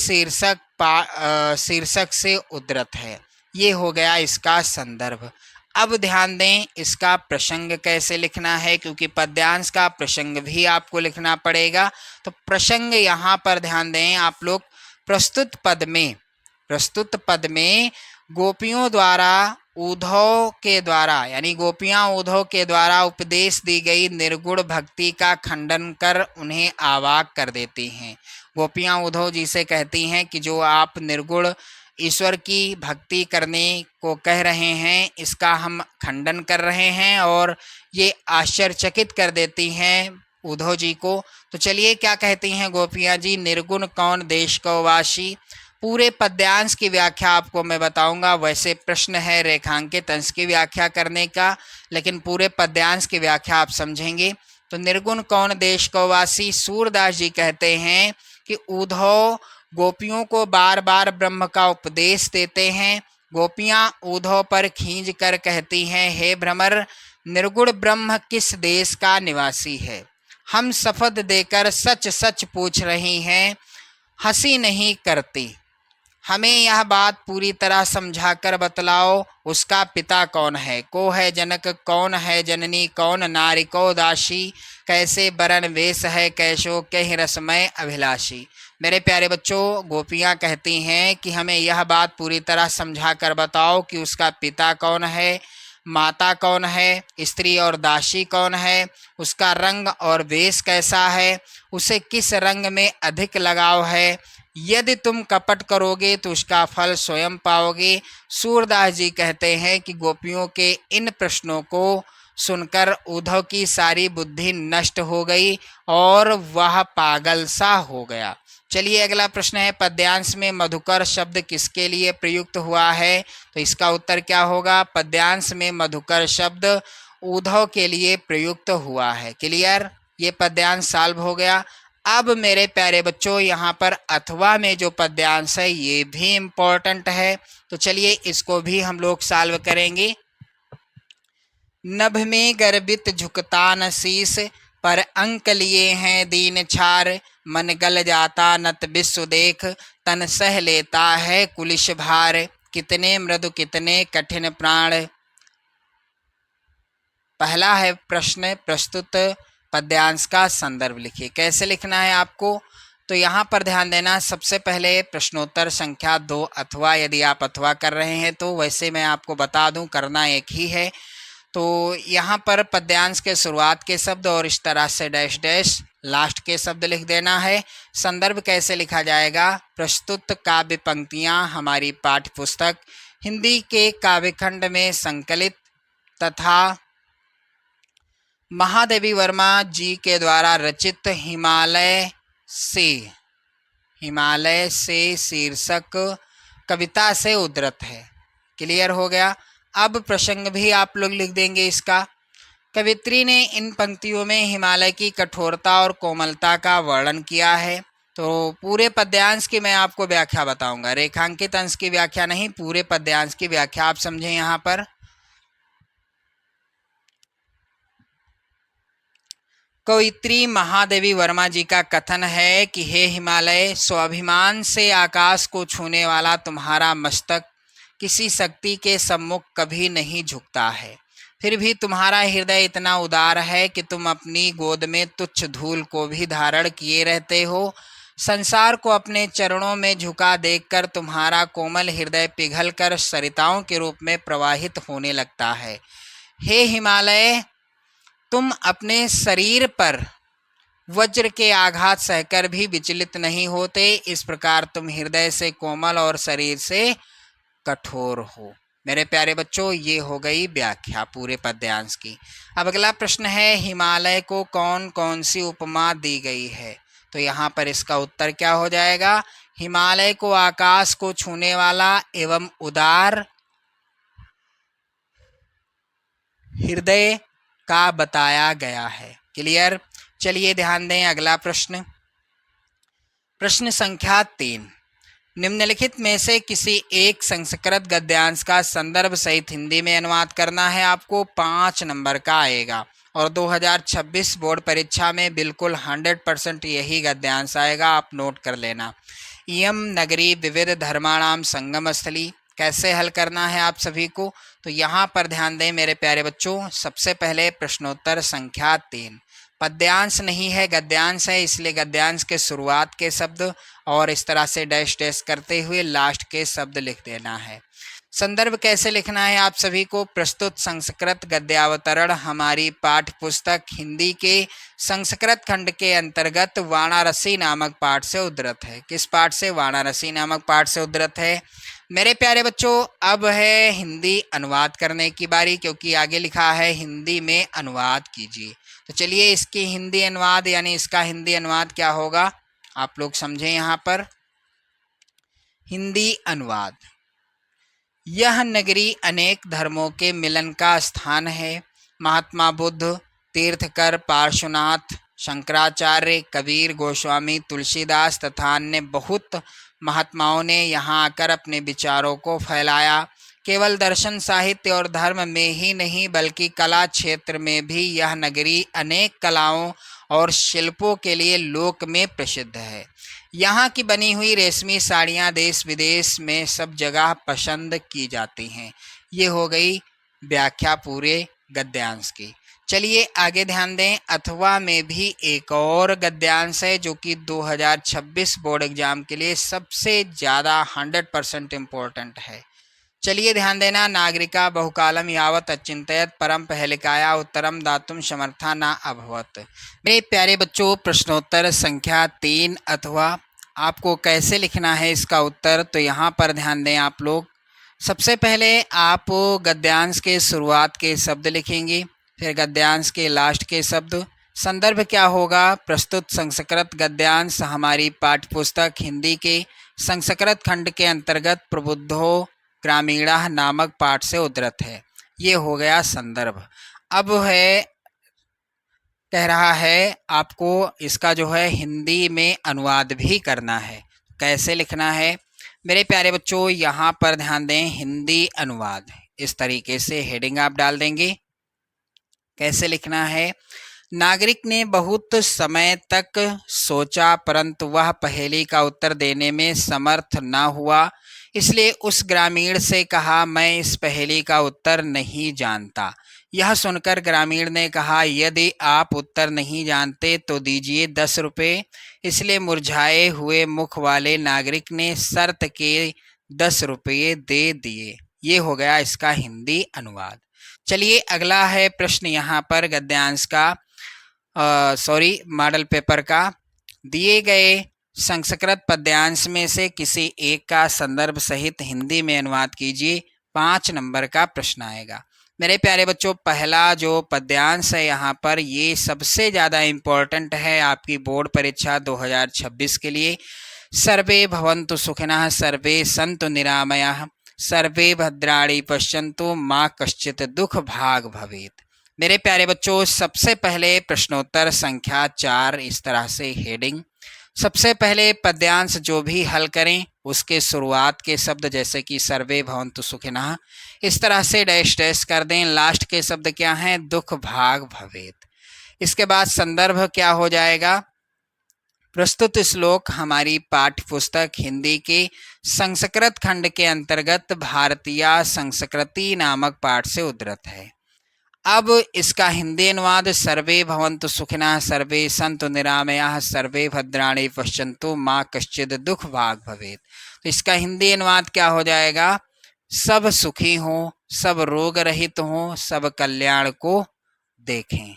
शीर्षक से उद्धृत है। ये हो गया इसका संदर्भ। अब ध्यान दें इसका प्रसंग कैसे लिखना है, क्योंकि पद्यांश का प्रसंग भी आपको लिखना पड़ेगा। तो प्रसंग यहाँ पर ध्यान दें आप लोग, प्रस्तुत पद में गोपियों द्वारा उद्धव के द्वारा यानी गोपियां उद्धव के द्वारा उपदेश दी गई निर्गुण भक्ति का खंडन कर उन्हें अवाक कर देती हैं। गोपियां उद्धव जी से कहती हैं कि जो आप निर्गुण ईश्वर की भक्ति करने को कह रहे हैं इसका हम खंडन कर रहे हैं, और ये आश्चर्यचकित कर देती हैं उद्धव जी को। तो चलिए क्या कहती हैं गोपियां जी, निर्गुण कौन देश को वासी। पूरे पद्यांश की व्याख्या आपको मैं बताऊंगा। वैसे प्रश्न है रेखांकित अंश की व्याख्या करने का, लेकिन पूरे पद्यांश की व्याख्या आप समझेंगे। तो निर्गुण कौन देश को वासी, सूरदास जी कहते हैं कि उद्धव गोपियों को बार बार ब्रह्म का उपदेश देते हैं। गोपियां उद्धव पर खींच कर कहती हैं, हे भ्रमर, निर्गुण ब्रह्म किस देश का निवासी है। हम शपथ देकर सच सच पूछ रही हैं, हंसी नहीं करती। हमें यह बात पूरी तरह समझाकर बतलाओ, उसका पिता कौन है। को है जनक, कौन है जननी, कौन नारी को दासी, कैसे बरन वेश है, कैसो कह रसमय अभिलाषी। मेरे प्यारे बच्चों, गोपियां कहती हैं कि हमें यह बात पूरी तरह समझाकर बताओ कि उसका पिता कौन है, माता कौन है, स्त्री और दासी कौन है, उसका रंग और वेश कैसा है, उसे किस रंग में अधिक लगाव है। यदि तुम कपट करोगे तो उसका फल स्वयं पाओगे। सूरदास जी कहते हैं कि गोपियों के इन प्रश्नों को सुनकर उद्धव की सारी बुद्धि नष्ट हो गई और वह पागल सा हो गया। चलिए अगला प्रश्न है, पद्यांश में मधुकर शब्द किसके लिए प्रयुक्त हुआ है। तो इसका उत्तर क्या होगा, पद्यांश में मधुकर शब्द उद्धव के लिए प्रयुक्त हुआ है। क्लियर, ये पद्यांश सॉल्व हो गया। अब मेरे प्यारे बच्चों, यहाँ पर अथवा में जो पद्यांश है ये भी इम्पोर्टेंट है, तो चलिए इसको भी हम लोग सॉल्व करेंगे। नभ में गर्वित झुकता न शीस, पर अंक लिए हैं दीन छार, मन गल जाता नत विश्व देख, तन सह लेता है कुलिश भार, कितने मृदु कितने कठिन प्राण। पहला है प्रश्न, प्रस्तुत पद्यांश का संदर्भ लिखिए। कैसे लिखना है आपको, तो यहाँ पर ध्यान देना। सबसे पहले प्रश्नोत्तर संख्या 2 अथवा, यदि आप अथवा कर रहे हैं तो वैसे मैं आपको बता दूं करना एक ही है। तो यहाँ पर पद्यांश के शुरुआत के शब्द और इस तरह से डैश डैश लास्ट के शब्द लिख देना है। संदर्भ कैसे लिखा जाएगा, प्रस्तुत काव्य पंक्तियाँ हमारी पाठ्य पुस्तक हिंदी के काव्यखंड में संकलित तथा महादेवी वर्मा जी के द्वारा रचित हिमालय से शीर्षक कविता से उद्धृत है। क्लियर हो गया। अब प्रसंग भी आप लोग लिख देंगे इसका। कवित्री ने इन पंक्तियों में हिमालय की कठोरता और कोमलता का वर्णन किया है। तो पूरे पद्यांश की मैं आपको व्याख्या बताऊंगा, रेखांकित अंश की व्याख्या नहीं, पूरे पद्यांश की व्याख्या आप समझें। यहाँ पर कवित्री महादेवी वर्मा जी का कथन है कि हे हिमालय, स्वाभिमान से आकाश को छूने वाला तुम्हारा मस्तक किसी शक्ति के सम्मुख कभी नहीं झुकता है। फिर भी तुम्हारा हृदय इतना उदार है कि तुम अपनी गोद में तुच्छ धूल को भी धारण किए रहते हो। संसार को अपने चरणों में झुका देखकर तुम्हारा कोमल हृदय पिघलकर सरिताओं के रूप में प्रवाहित होने लगता है। हे हिमालय, तुम अपने शरीर पर वज्र के आघात सहकर भी विचलित नहीं होते। इस प्रकार तुम हृदय से कोमल और शरीर से कठोर हो। मेरे प्यारे बच्चों, ये हो गई व्याख्या पूरे पद्यांश की। अब अगला प्रश्न है, हिमालय को कौन कौन सी उपमा दी गई है। तो यहाँ पर इसका उत्तर क्या हो जाएगा, हिमालय को आकाश को छूने वाला एवं उदार हृदय का बताया गया है। क्लियर। चलिए ध्यान दें अगला प्रश्न, प्रश्न संख्या 3। निम्नलिखित में से किसी एक संस्कृत गद्यांश का संदर्भ सहित हिंदी में अनुवाद करना है। आपको 5 नंबर का आएगा और 2026 बोर्ड परीक्षा में बिल्कुल 100% यही गद्यांश आएगा, आप नोट कर लेना। इयम नगरी विविध धर्माणाम संगम स्थली। कैसे हल करना है आप सभी को, तो यहाँ पर ध्यान दें मेरे प्यारे बच्चों। सबसे पहले प्रश्नोत्तर संख्या 3 पद्यांश नहीं है, गद्यांश है, इसलिए गद्यांश के शुरुआत के शब्द और इस तरह से डैश डैश करते हुए लास्ट के शब्द लिख देना है। संदर्भ कैसे लिखना है आप सभी को? प्रस्तुत संस्कृत गद्यावतरण हमारी पाठ्य पुस्तक हिंदी के संस्कृत खंड के अंतर्गत वाराणसी नामक पाठ से उद्धृत है। किस पाठ से? वाराणसी नामक पाठ से उद्धृत है। मेरे प्यारे बच्चों, अब है हिंदी अनुवाद करने की बारी, क्योंकि आगे लिखा है हिंदी में अनुवाद कीजिए। तो चलिए इसकी हिंदी अनुवाद यानी इसका हिंदी अनुवाद क्या होगा आप लोग समझें। यहाँ पर हिंदी अनुवाद। यह नगरी अनेक धर्मों के मिलन का स्थान है। महात्मा बुद्ध, तीर्थकर, पार्श्वनाथ, शंकराचार्य, कबीर, गोस्वामी, तुलसीदास तथा अन्य बहुत महात्माओं ने यहाँ आकर अपने विचारों को फैलाया। केवल दर्शन, साहित्य और धर्म में ही नहीं बल्कि कला क्षेत्र में भी यह नगरी अनेक कलाओं और शिल्पों के लिए लोक में प्रसिद्ध है। यहाँ की बनी हुई रेशमी साड़ियाँ देश विदेश में सब जगह पसंद की जाती हैं। ये हो गई व्याख्या पूरे गद्यांश की। चलिए आगे ध्यान दें। अथवा में भी एक और गद्यांश है जो कि 2026 बोर्ड एग्जाम के लिए सबसे ज़्यादा 100% इम्पोर्टेंट है। चलिए ध्यान देना। नागरिका बहुकालम यावत अचिंतयत परम पहलिकाया उत्तरम दातुम समर्था न अभवत। मेरे प्यारे बच्चों, प्रश्नोत्तर संख्या 3 अथवा आपको कैसे लिखना है इसका उत्तर, तो यहाँ पर ध्यान दें आप लोग। सबसे पहले आप गद्यांश के शुरुआत के शब्द लिखेंगे, फिर गद्यांश के लास्ट के शब्द। संदर्भ क्या होगा? प्रस्तुत संस्कृत गद्यांश हमारी पाठ्यपुस्तक हिंदी के संस्कृत खंड के अंतर्गत प्रबुद्धो ग्रामीणा नामक पाठ से उद्धृत है। ये हो गया संदर्भ। अब है कह रहा है आपको इसका जो है हिंदी में अनुवाद भी करना है। कैसे लिखना है मेरे प्यारे बच्चों? यहाँ पर ध्यान दें। हिंदी अनुवाद इस तरीके से हेडिंग आप डाल देंगे। कैसे लिखना है? नागरिक ने बहुत समय तक सोचा परंतु वह पहेली का उत्तर देने में समर्थ न हुआ, इसलिए उस ग्रामीण से कहा, मैं इस पहेली का उत्तर नहीं जानता। यह सुनकर ग्रामीण ने कहा, यदि आप उत्तर नहीं जानते तो दीजिए 10 रुपये। इसलिए मुरझाए हुए मुख वाले नागरिक ने शर्त के 10 रुपये दे दिए। ये हो गया इसका हिंदी अनुवाद। चलिए अगला है प्रश्न यहाँ पर गद्यांश का मॉडल पेपर का। दिए गए संस्कृत पद्यांश में से किसी एक का संदर्भ सहित हिंदी में अनुवाद कीजिए। 5 नंबर का प्रश्न आएगा। मेरे प्यारे बच्चों, पहला जो पद्यांश है यहाँ पर ये सबसे ज़्यादा इम्पोर्टेंट है आपकी बोर्ड परीक्षा 2026 के लिए। सर्वे भवन्तु सुखिनः, सर्वे सन्तु निरामयाः, सर्वे भद्राणि पश्यन्तु मा कश्चित् दुख भाग भवेत्। मेरे प्यारे बच्चों, सबसे पहले प्रश्नोत्तर संख्या 4 इस तरह से हेडिंग। सबसे पहले पद्यांश जो भी हल करें उसके शुरुआत के शब्द जैसे कि सर्वे भवन्तु सुखिनः इस तरह से डैश डैश कर दें। लास्ट के शब्द क्या हैं? दुख भाग भवेत्। इसके बाद संदर्भ क्या हो जाएगा? प्रस्तुत श्लोक हमारी पाठ्य पुस्तक हिंदी के संस्कृत खंड के अंतर्गत भारतीय संस्कृति नामक पाठ से उद्धृत है। अब इसका हिंदी अनुवाद सर्वे भवन्तु सुखिनः, सर्वे सन्तु निरामयाः, सर्वे भद्राणि पश्यन्तु मा कश्चित् दुख भाग भवेत्। तो इसका हिंदी अनुवाद क्या हो जाएगा? सब सुखी हों, सब रोग रहित हों, सब कल्याण को देखें।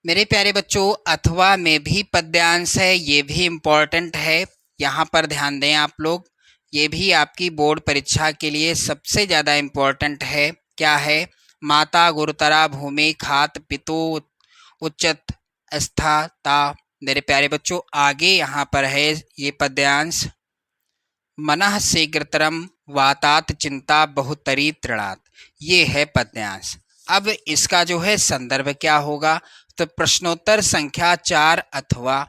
मेरे प्यारे बच्चों, अथवा में भी पद्यांश है, ये भी इम्पोर्टेंट है। यहाँ पर ध्यान दें आप लोग, ये भी आपकी बोर्ड परीक्षा के लिए सबसे ज़्यादा इम्पोर्टेंट है। क्या है? माता गुरुतरा भूमि खात पितु उच्चत स्थाता। मेरे प्यारे बच्चों, आगे यहाँ पर है ये पद्यांश। मनः शीघ्रतरम वातात चिंता बहुतरी तृणात्। ये है पद्यांश। अब इसका जो है संदर्भ क्या होगा? तो प्रश्नोत्तर संख्या 4 अथवा।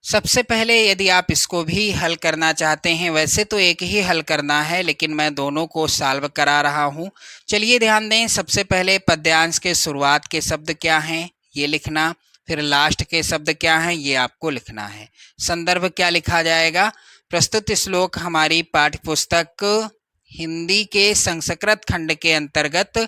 सबसे पहले यदि आप इसको भी हल करना चाहते हैं, वैसे तो एक ही हल करना है लेकिन मैं दोनों को सॉल्व करा रहा हूं। चलिए ध्यान दें। सबसे पहले पद्यांश के शुरुआत के शब्द क्या हैं ये लिखना, फिर लास्ट के शब्द क्या हैं ये आपको लिखना है। संदर्भ क्या लिखा जाएगा? प्रस्तुत श्लोक हमारी पाठ्यपुस्तक हिंदी के संस्कृत खंड के अंतर्गत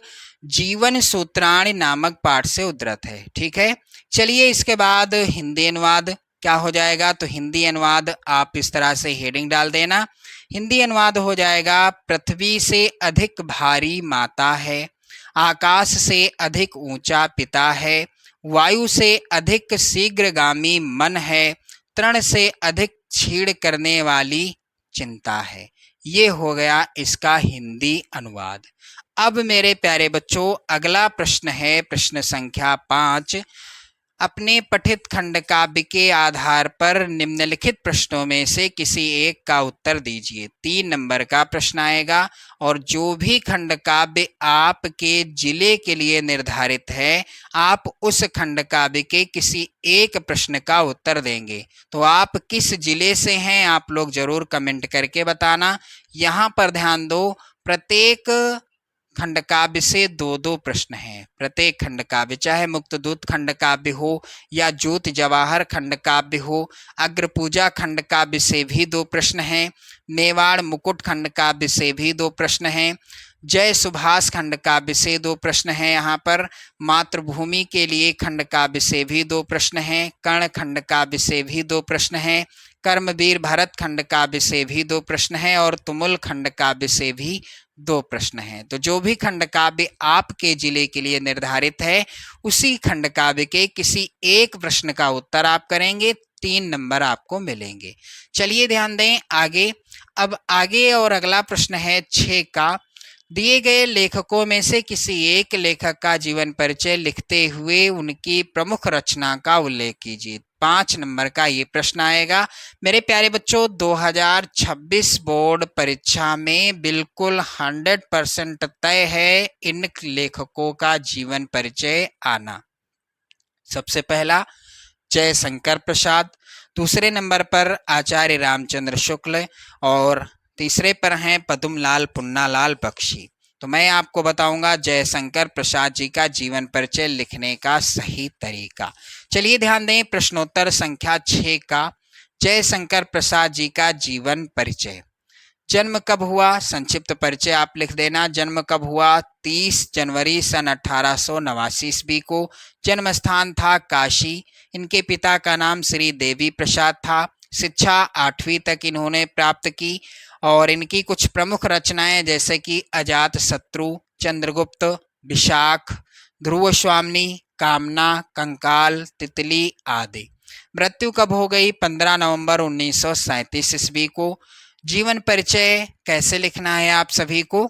जीवन सूत्राणि नामक पाठ से उद्धृत है। ठीक है। चलिए इसके बाद हिंदी अनुवाद क्या हो जाएगा? तो हिंदी अनुवाद आप इस तरह से हेडिंग डाल देना। हिंदी अनुवाद हो जाएगा, पृथ्वी से अधिक भारी माता है, आकाश से अधिक ऊंचा पिता है, वायु से अधिक शीघ्रगामी मन है, तृण से अधिक छीड़ करने वाली चिंता है। ये हो गया इसका हिंदी अनुवाद। अब मेरे प्यारे बच्चों, अगला प्रश्न है प्रश्न संख्या 5। अपने पठित खंड काव्य के आधार पर निम्नलिखित प्रश्नों में से किसी एक का उत्तर दीजिए। 3 नंबर का प्रश्न आएगा और जो भी खंड काव्य आपके जिले के लिए निर्धारित है, आप उस खंड काव्य के किसी एक प्रश्न का उत्तर देंगे। तो आप किस जिले से हैं, आप लोग जरूर कमेंट करके बताना। यहाँ पर ध्यान दो, प्रत्येक खंड काव्य से 2-2 प्रश्न हैं। प्रत्येक खंड काव्य, चाहे मुक्तदूत खंड काव्य हो या ज्योति जवाहर खंड काव्य हो, अग्रपूजा खंड काव्य से भी 2 प्रश्न हैं, मेवाड़ मुकुट खंड काव्य से भी 2 प्रश्न हैं, जय सुभाष खंड काव्य से 2 प्रश्न हैं, यहाँ पर मातृभूमि के लिए खंड काव्य से भी 2 प्रश्न हैं, कर्ण खंड काव्य से भी 2 प्रश्न हैं, कर्मवीर भरत खंड काव्य से भी 2 प्रश्न हैं और तुमुल खंड काव्य से भी 2 प्रश्न हैं। तो जो भी खंड काव्य आपके जिले के लिए निर्धारित है, उसी खंड काव्य के किसी एक प्रश्न का उत्तर आप करेंगे, 3 नंबर आपको मिलेंगे। चलिए ध्यान दें आगे। अब आगे और अगला प्रश्न है 6 का। दिए गए लेखकों में से किसी एक लेखक का जीवन परिचय लिखते हुए उनकी प्रमुख रचना का उल्लेख कीजिए। 5 नंबर का ये प्रश्न आएगा। मेरे प्यारे बच्चों, 2026 बोर्ड परीक्षा में बिल्कुल 100% तय है इन लेखकों का जीवन परिचय आना। सबसे पहला जयशंकर प्रसाद, दूसरे नंबर पर आचार्य रामचंद्र शुक्ल और तीसरे पर हैं पद्मलाल पुन्नालाल बख्शी। तो मैं आपको बताऊंगा जयशंकर प्रसाद जी का जीवन परिचय लिखने का सही तरीका। चलिए ध्यान दें प्रश्नोत्तर संख्या 6 का। जयशंकर प्रसाद जी का जीवन परिचय। जन्म कब हुआ, संक्षिप्त परिचय आप लिख देना। जन्म कब हुआ, 30 जनवरी सन 1889 ईस्वी को। जन्म स्थान था काशी। इनके पिता का नाम श्री देवी प्रसाद था। शिक्षा 8वीं तक इन्होंने प्राप्त की और इनकी कुछ प्रमुख रचनाएं जैसे कि अजात शत्रु, चंद्रगुप्त, विशाख, ध्रुव स्वामिनी, कामना, कंकाल, तितली आदि। मृत्यु कब हो गई, 15 नवंबर 1937 ईस्वी को। जीवन परिचय कैसे लिखना है आप सभी को।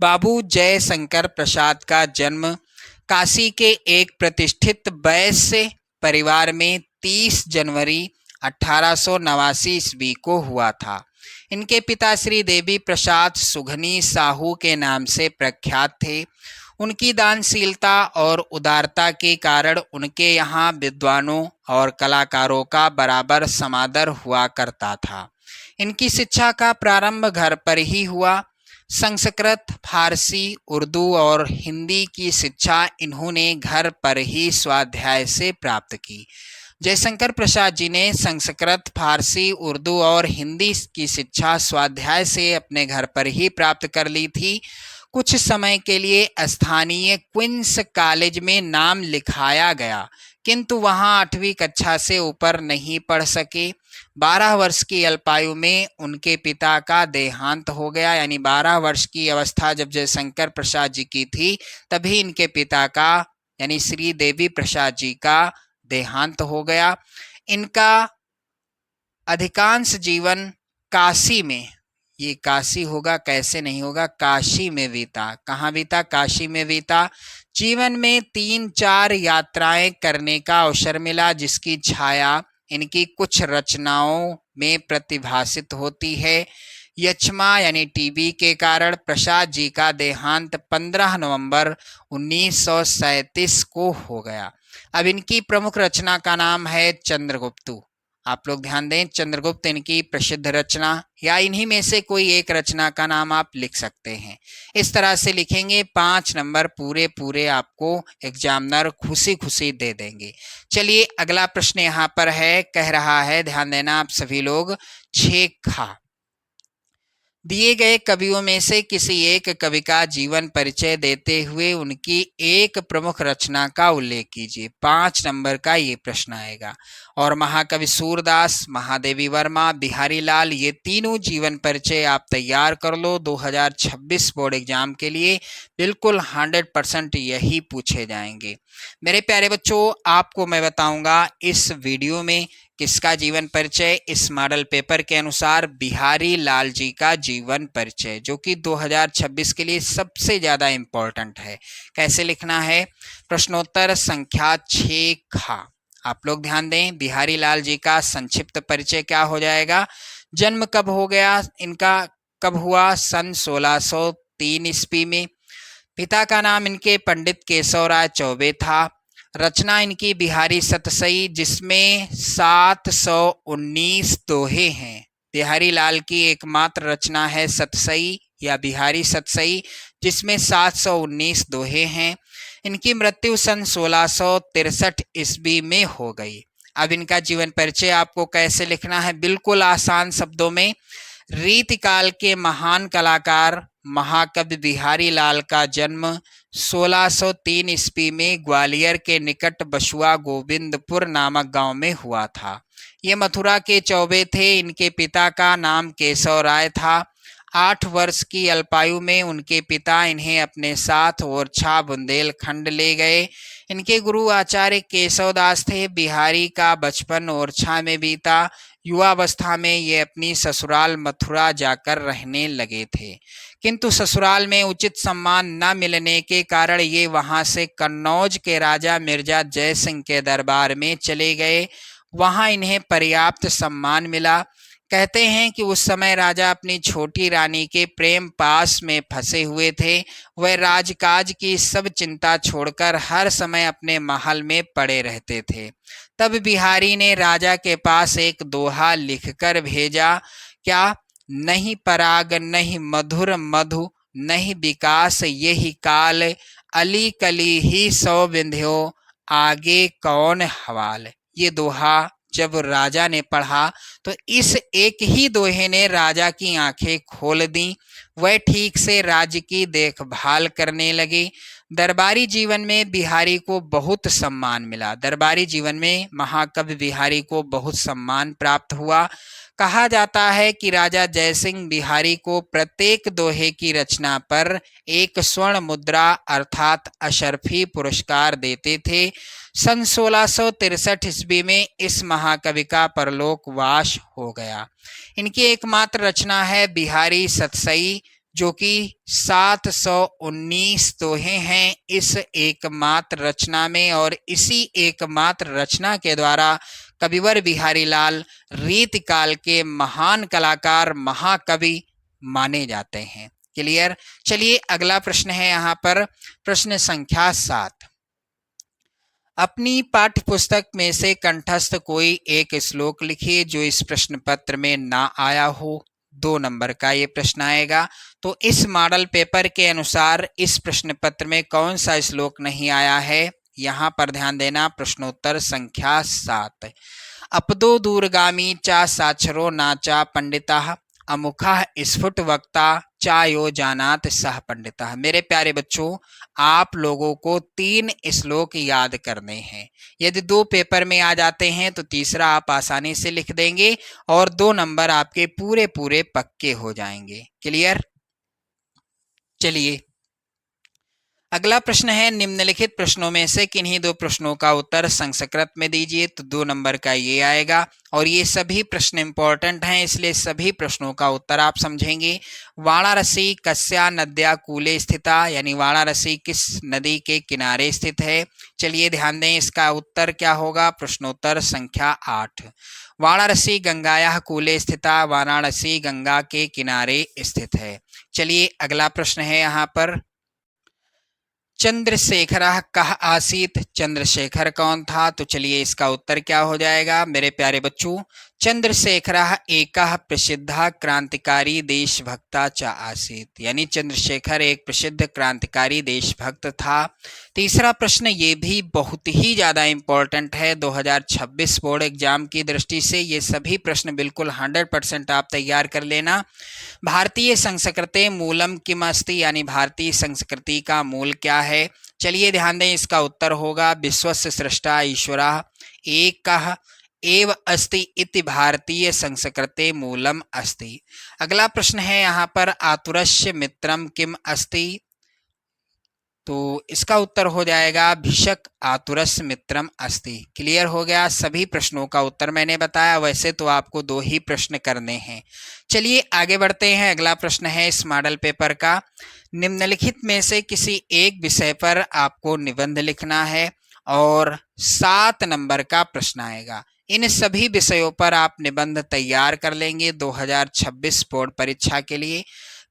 बाबू जयशंकर प्रसाद का जन्म काशी के एक प्रतिष्ठित वैश्य परिवार में 30 जनवरी 1889 ईस्वी को हुआ था। इनके पिता श्री देवी प्रसाद सुघनी साहू के नाम से प्रख्यात थे। उनकी दानशीलता और उदारता के कारण उनके यहाँ विद्वानों और कलाकारों का बराबर समादर हुआ करता था। इनकी शिक्षा का प्रारंभ घर पर ही हुआ। संस्कृत, फारसी, उर्दू और हिंदी की शिक्षा इन्होंने घर पर ही स्वाध्याय से प्राप्त की। जयशंकर प्रसाद जी ने संस्कृत, फारसी, उर्दू और हिंदी की शिक्षा स्वाध्याय से अपने घर पर ही प्राप्त कर ली थी। कुछ समय के लिए स्थानीय क्वींस कॉलेज में नाम लिखाया गया, किंतु वहां 8वीं कक्षा से ऊपर नहीं पढ़ सके। 12 वर्ष की अल्पायु में उनके पिता का देहांत हो गया, यानी 12 वर्ष की अवस्था जब जयशंकर प्रसाद जी की थी, तभी इनके पिता का यानी श्री देवी प्रसाद जी का देहांत हो गया। इनका अधिकांश जीवन काशी में, ये काशी होगा कैसे नहीं होगा, काशी में बीता। कहाँ बीता, काशी में बीता। जीवन में 3-4 यात्राएं करने का अवसर मिला, जिसकी छाया इनकी कुछ रचनाओं में प्रतिभासित होती है। यक्ष्मा यानी टीबी के कारण प्रसाद जी का देहांत 15 नवंबर 1937 को हो गया। अब इनकी प्रमुख रचना का नाम है चंद्रगुप्तु। आप लोग ध्यान दें, चंद्रगुप्त इनकी प्रसिद्ध रचना या इन्हीं में से कोई एक रचना का नाम आप लिख सकते हैं। इस तरह से लिखेंगे, 5 नंबर पूरे आपको एग्जामिनर खुशी खुशी दे देंगे। चलिए अगला प्रश्न यहाँ पर है, कह रहा है, ध्यान देना आप सभी लोग, 6 खा। दिए गए कवियों में से किसी एक कवि का जीवन परिचय देते हुए उनकी एक प्रमुख रचना का उल्लेख कीजिए। 5 नंबर का ये प्रश्न आएगा। और महाकवि सूरदास, महादेवी वर्मा, बिहारी लाल, ये तीनों जीवन परिचय आप तैयार कर लो 2026 बोर्ड एग्जाम के लिए। बिल्कुल 100% यही पूछे जाएंगे। मेरे प्यारे बच्चों, आपको मैं बताऊंगा इस वीडियो में किसका जीवन परिचय। इस मॉडल पेपर के अनुसार बिहारी लाल जी का जीवन परिचय, जो कि 2026 के लिए सबसे ज्यादा इंपॉर्टेंट है। कैसे लिखना है? प्रश्नोत्तर संख्या 6 खा। आप लोग ध्यान दें, बिहारी लाल जी का संक्षिप्त परिचय क्या हो जाएगा? जन्म कब हो गया इनका, कब हुआ? सन 1603 ईस्वी में। पिता का नाम इनके पंडित केशव राय चौबे था। रचना इनकी बिहारी सतसई, जिसमें 719 दोहे हैं। बिहारी लाल की एकमात्र रचना है सतसई या बिहारी सतसई, जिसमें 719 दोहे हैं। इनकी मृत्यु सन 1663 ईस्वी में हो गई। अब इनका जीवन परिचय आपको कैसे लिखना है? बिल्कुल आसान शब्दों में। रीतिकाल के महान कलाकार महाकवि बिहारी लाल का जन्म 1603 ईस्वी में ग्वालियर के निकट बसुआ गोविंदपुर नामक गांव में हुआ था। ये मथुरा के चौबे थे। इनके पिता का नाम केशव राय था। 8 वर्ष की अल्पायु में उनके पिता इन्हें अपने साथ ओरछा बुंदेलखंड ले गए। इनके गुरु आचार्य केशवदास थे। बिहारी का बचपन ओरछा में बीता। युवावस्था में ये अपनी ससुराल मथुरा जाकर रहने लगे थे, किंतु ससुराल में उचित सम्मान न मिलने के कारण ये वहां से कन्नौज के राजा मिर्जा जय सिंह के दरबार में चले गए। वहां इन्हें पर्याप्त सम्मान मिला। कहते हैं कि उस समय राजा अपनी छोटी रानी के प्रेम पास में फंसे हुए थे। वह राजकाज की सब चिंता छोड़कर हर समय अपने महल में पड़े रहते थे। तब बिहारी ने राजा के पास एक दोहा लिखकर भेजा। क्या? नहीं पराग नहीं मधुर मधु, नहीं विकास यही काल, अली कली ही सौ विंध्यो, आगे कौन हवाल। ये दोहा जब राजा ने पढ़ा तो इस एक ही दोहे ने राजा की आंखें खोल दी। वह ठीक से राज्य की देखभाल करने लगे। दरबारी जीवन में बिहारी को बहुत सम्मान मिला। दरबारी जीवन में महाकवि बिहारी को बहुत सम्मान प्राप्त हुआ। कहा जाता है कि राजा जयसिंह बिहारी को प्रत्येक दोहे की रचना पर एक स्वर्ण मुद्रा अर्थात अशरफी पुरस्कार देते थे। सन 1663 ईस्वी में इस महाकवि का परलोकवास हो गया। इनकी एकमात्र रचना है बिहारी सतसई, जो कि 719 दोहे हैं इस एकमात्र रचना में। और इसी एकमात्र रचना के द्वारा कविवर बिहारी लाल रीतिकाल के महान कलाकार महाकवि माने जाते हैं। क्लियर? चलिए अगला प्रश्न है यहाँ पर, प्रश्न संख्या 7। अपनी पाठ्य पुस्तक में से कंठस्थ कोई एक श्लोक लिखिए जो इस प्रश्न पत्र में ना आया हो। 2 नंबर का ये प्रश्न आएगा। तो इस मॉडल पेपर के अनुसार इस प्रश्न पत्र में कौन सा श्लोक नहीं आया है? यहाँ पर ध्यान देना। प्रश्नोत्तर संख्या 7। अपदो दूरगामी चा साक्षरो नाचा पंडिता, अमुखा स्फुट वक्ता चायो जानात सह पंडिता। मेरे प्यारे बच्चों, आप लोगों को 3 श्लोक याद करने हैं। यदि 2 पेपर में आ जाते हैं तो तीसरा आप आसानी से लिख देंगे और 2 नंबर आपके पूरे पूरे पक्के हो जाएंगे। क्लियर? चलिए अगला प्रश्न है, निम्नलिखित प्रश्नों में से किन्हीं 2 प्रश्नों का उत्तर संस्कृत में दीजिए। तो 2 नंबर का ये आएगा। और ये सभी प्रश्न इंपॉर्टेंट हैं, इसलिए सभी प्रश्नों का उत्तर आप समझेंगे। वाराणसी कस्या नद्या कूले स्थिता, यानी वाराणसी किस नदी के किनारे स्थित है? चलिए ध्यान दें, इसका उत्तर क्या होगा? प्रश्नोत्तर संख्या 8। वाराणसी गंगाया कूले स्थिता, वाराणसी गंगा के किनारे स्थित है। चलिए अगला प्रश्न है यहाँ पर, चंद्रशेखर कह आसीत, चंद्रशेखर कौन था? तो चलिए इसका उत्तर क्या हो जाएगा मेरे प्यारे बच्चों? चंद्रशेखरः एकः प्रसिद्धः क्रांतिकारी देशभक्ता च आसीत्, यानी चंद्रशेखर एक प्रसिद्ध क्रांतिकारी देशभक्त था। तीसरा प्रश्न ये भी बहुत ही ज़्यादा इम्पोर्टेंट है 2026 बोर्ड एग्जाम की दृष्टि से। ये सभी प्रश्न बिल्कुल 100% आप तैयार कर लेना। भारतीय संस्कृते मूलम किम अस्ति, यानी भारतीय संस्कृति का मूल क्या है। चलिए ध्यान दें, इसका उत्तर होगा विश्वस्य सृष्टा ईश्वरः एकः एव अस्ति इति भारतीय संस्कृते मूलम अस्ति। अगला प्रश्न है यहाँ पर आतुरस्य मित्रम किम अस्ति, तो इसका उत्तर हो जाएगा भिषक आतुरस्य मित्रम अस्ति। क्लियर हो गया, सभी प्रश्नों का उत्तर मैंने बताया। वैसे तो आपको 2 ही प्रश्न करने हैं। चलिए आगे बढ़ते हैं। अगला प्रश्न है इस मॉडल पेपर का, निम्नलिखित में से किसी एक विषय पर आपको निबंध लिखना है और 7 नंबर का प्रश्न आएगा। इन सभी विषयों पर आप निबंध तैयार कर लेंगे 2026 बोर्ड परीक्षा के लिए।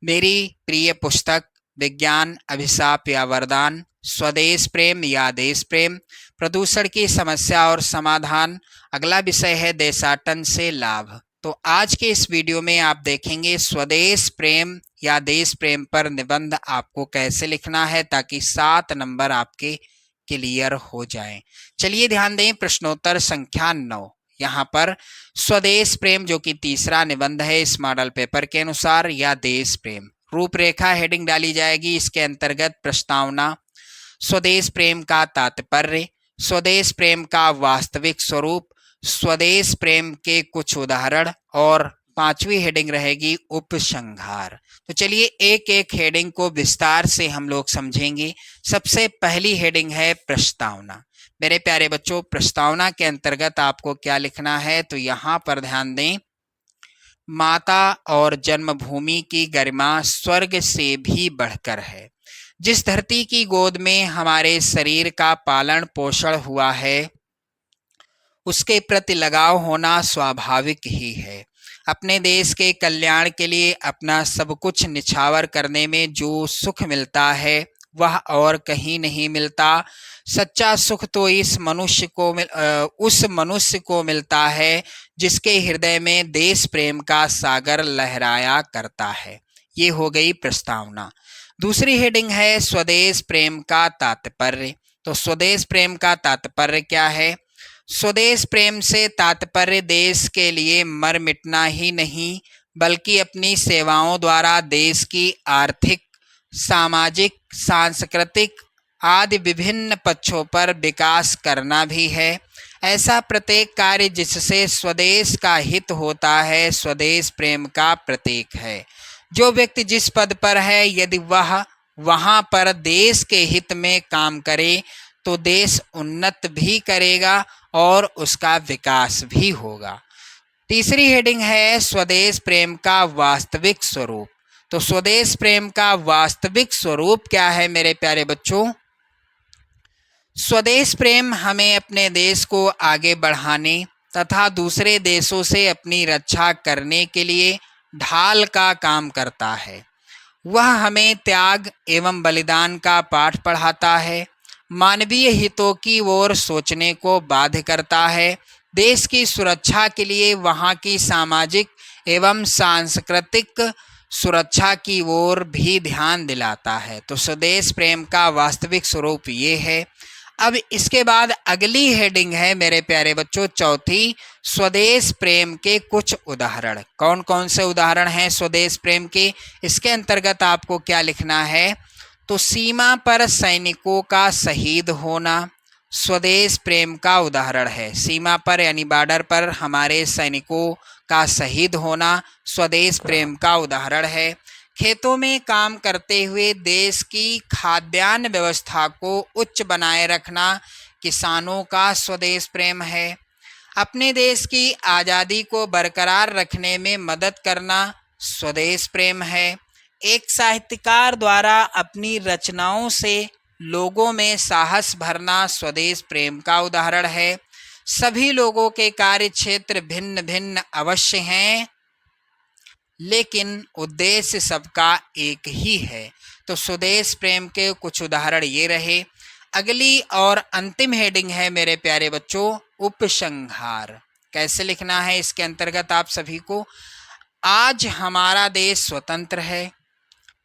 मेरी प्रिय पुस्तक विज्ञान अभिशाप या वरदान, स्वदेश प्रेम या देश प्रेम, प्रदूषण की समस्या और समाधान। अगला विषय है देशाटन से लाभ। तो आज के इस वीडियो में आप देखेंगे स्वदेश प्रेम या देश प्रेम पर निबंध आपको कैसे लिखना है ताकि 7 नंबर आपके क्लियर हो जाएं। चलिए ध्यान दें, प्रश्नोत्तर संख्या 9। यहाँ पर स्वदेश प्रेम जो कि तीसरा निबंध है इस मॉडल पेपर के अनुसार, या देश प्रेम। रूपरेखा हेडिंग डाली जाएगी, इसके अंतर्गत प्रस्तावना, स्वदेश प्रेम का तात्पर्य, स्वदेश प्रेम का वास्तविक स्वरूप, स्वदेश प्रेम के कुछ उदाहरण, और 5वीं हेडिंग रहेगी उपसंहार। तो चलिए एक एक हेडिंग को विस्तार से हम लोग समझेंगे। सबसे पहली हेडिंग है प्रस्तावना। मेरे प्यारे बच्चों, प्रस्तावना के अंतर्गत आपको क्या लिखना है, तो यहाँ पर ध्यान दें, माता और जन्मभूमि की गरिमा स्वर्ग से भी बढ़कर है। जिस धरती की गोद में हमारे शरीर का पालन पोषण हुआ है उसके प्रति लगाव होना स्वाभाविक ही है। अपने देश के कल्याण के लिए अपना सब कुछ निछावर करने में जो सुख मिलता है वह और कहीं नहीं मिलता। सच्चा सुख तो उस मनुष्य को मिलता है जिसके हृदय में देश प्रेम का सागर लहराया करता है। ये हो गई प्रस्तावना। दूसरी हेडिंग है स्वदेश प्रेम का तात्पर्य। तो स्वदेश प्रेम का तात्पर्य क्या है? स्वदेश प्रेम से तात्पर्य देश के लिए मर मिटना ही नहीं बल्कि अपनी सेवाओं द्वारा देश की आर्थिक, सामाजिक, सांस्कृतिक आदि विभिन्न पक्षों पर विकास करना भी है। ऐसा प्रत्येक कार्य जिससे स्वदेश का हित होता है स्वदेश प्रेम का प्रतीक है। जो व्यक्ति जिस पद पर है यदि वह वहां पर देश के हित में काम करे तो देश उन्नत भी करेगा और उसका विकास भी होगा। तीसरी हेडिंग है स्वदेश प्रेम का वास्तविक स्वरूप। तो स्वदेश प्रेम का वास्तविक स्वरूप क्या है मेरे प्यारे बच्चों? स्वदेश प्रेम हमें अपने देश को आगे बढ़ाने तथा दूसरे देशों से अपनी रक्षा करने के लिए ढाल का काम करता है। वह हमें त्याग एवं बलिदान का पाठ पढ़ाता है, मानवीय हितों की ओर सोचने को बाध्य करता है, देश की सुरक्षा के लिए वहाँ की सामाजिक एवं सांस्कृतिक सुरक्षा की ओर भी ध्यान दिलाता है। तो स्वदेश प्रेम का वास्तविक स्वरूप ये है। अब इसके बाद अगली हेडिंग है मेरे प्यारे बच्चों चौथी, स्वदेश प्रेम के कुछ उदाहरण। कौन कौन से उदाहरण हैं स्वदेश प्रेम के? इसके अंतर्गत आपको क्या लिखना है? तो सीमा पर सैनिकों का शहीद होना स्वदेश प्रेम का उदाहरण है। सीमा पर यानी बॉर्डर पर हमारे सैनिकों का शहीद होना स्वदेश प्रेम का उदाहरण है। खेतों में काम करते हुए देश की खाद्यान्न व्यवस्था को उच्च बनाए रखना किसानों का स्वदेश प्रेम है। अपने देश की आज़ादी को बरकरार रखने में मदद करना स्वदेश प्रेम है। एक साहित्यकार द्वारा अपनी रचनाओं से लोगों में साहस भरना स्वदेश प्रेम का उदाहरण है। सभी लोगों के कार्य क्षेत्र भिन्न भिन्न अवश्य हैं लेकिन उद्देश्य सबका एक ही है। तो स्वदेश प्रेम के कुछ उदाहरण ये रहे। अगली और अंतिम हेडिंग है मेरे प्यारे बच्चों उपसंहार। कैसे लिखना है इसके अंतर्गत आप सभी को, आज हमारा देश स्वतंत्र है,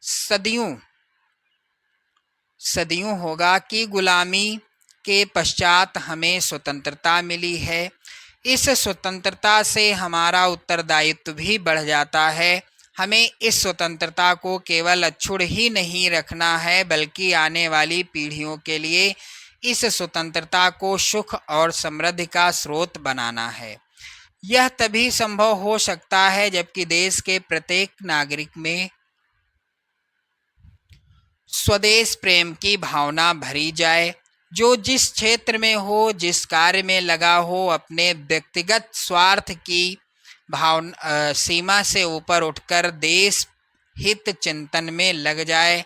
सदियों सदियों होगा कि गुलामी के पश्चात हमें स्वतंत्रता मिली है। इस स्वतंत्रता से हमारा उत्तरदायित्व भी बढ़ जाता है। हमें इस स्वतंत्रता को केवल अक्षुण्ण ही नहीं रखना है, बल्कि आने वाली पीढ़ियों के लिए इस स्वतंत्रता को सुख और समृद्धि का स्रोत बनाना है। यह तभी संभव हो सकता है जबकि देश के प्रत्येक नागरिक में स्वदेश प्रेम की भावना भरी जाए। जो जिस क्षेत्र में हो, जिस कार्य में लगा हो, अपने व्यक्तिगत स्वार्थ की भावना सीमा से ऊपर उठकर देश हित चिंतन में लग जाए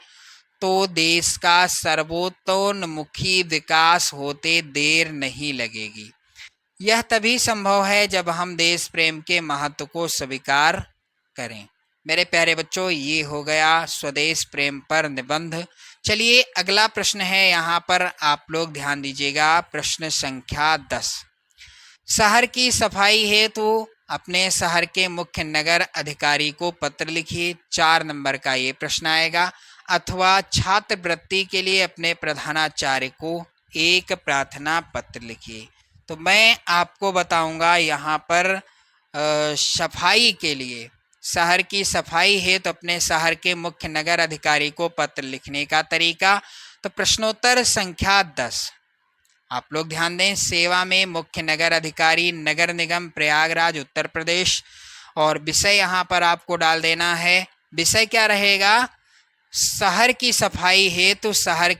तो देश का सर्वतोन्मुखी विकास होते देर नहीं लगेगी। यह तभी संभव है जब हम देश प्रेम के महत्व को स्वीकार करें। मेरे प्यारे बच्चों, ये हो गया स्वदेश प्रेम पर निबंध। चलिए अगला प्रश्न है, यहाँ पर आप लोग ध्यान दीजिएगा। प्रश्न संख्या 10। शहर की सफाई हेतु अपने शहर के मुख्य नगर अधिकारी को पत्र लिखिए। 4 नंबर का ये प्रश्न आएगा। अथवा छात्रवृत्ति के लिए अपने प्रधानाचार्य को एक प्रार्थना पत्र लिखिए। तो मैं आपको बताऊंगा यहाँ पर सफाई के लिए, शहर की सफाई है तो अपने शहर के मुख्य नगर अधिकारी को पत्र लिखने का तरीका। तो प्रश्नोत्तर संख्या 10 आप लोग ध्यान दें। सेवा में मुख्य नगर अधिकारी, नगर निगम प्रयागराज उत्तर प्रदेश। और विषय यहाँ पर आपको डाल देना है। विषय क्या रहेगा? शहर की सफाई हेतु शहर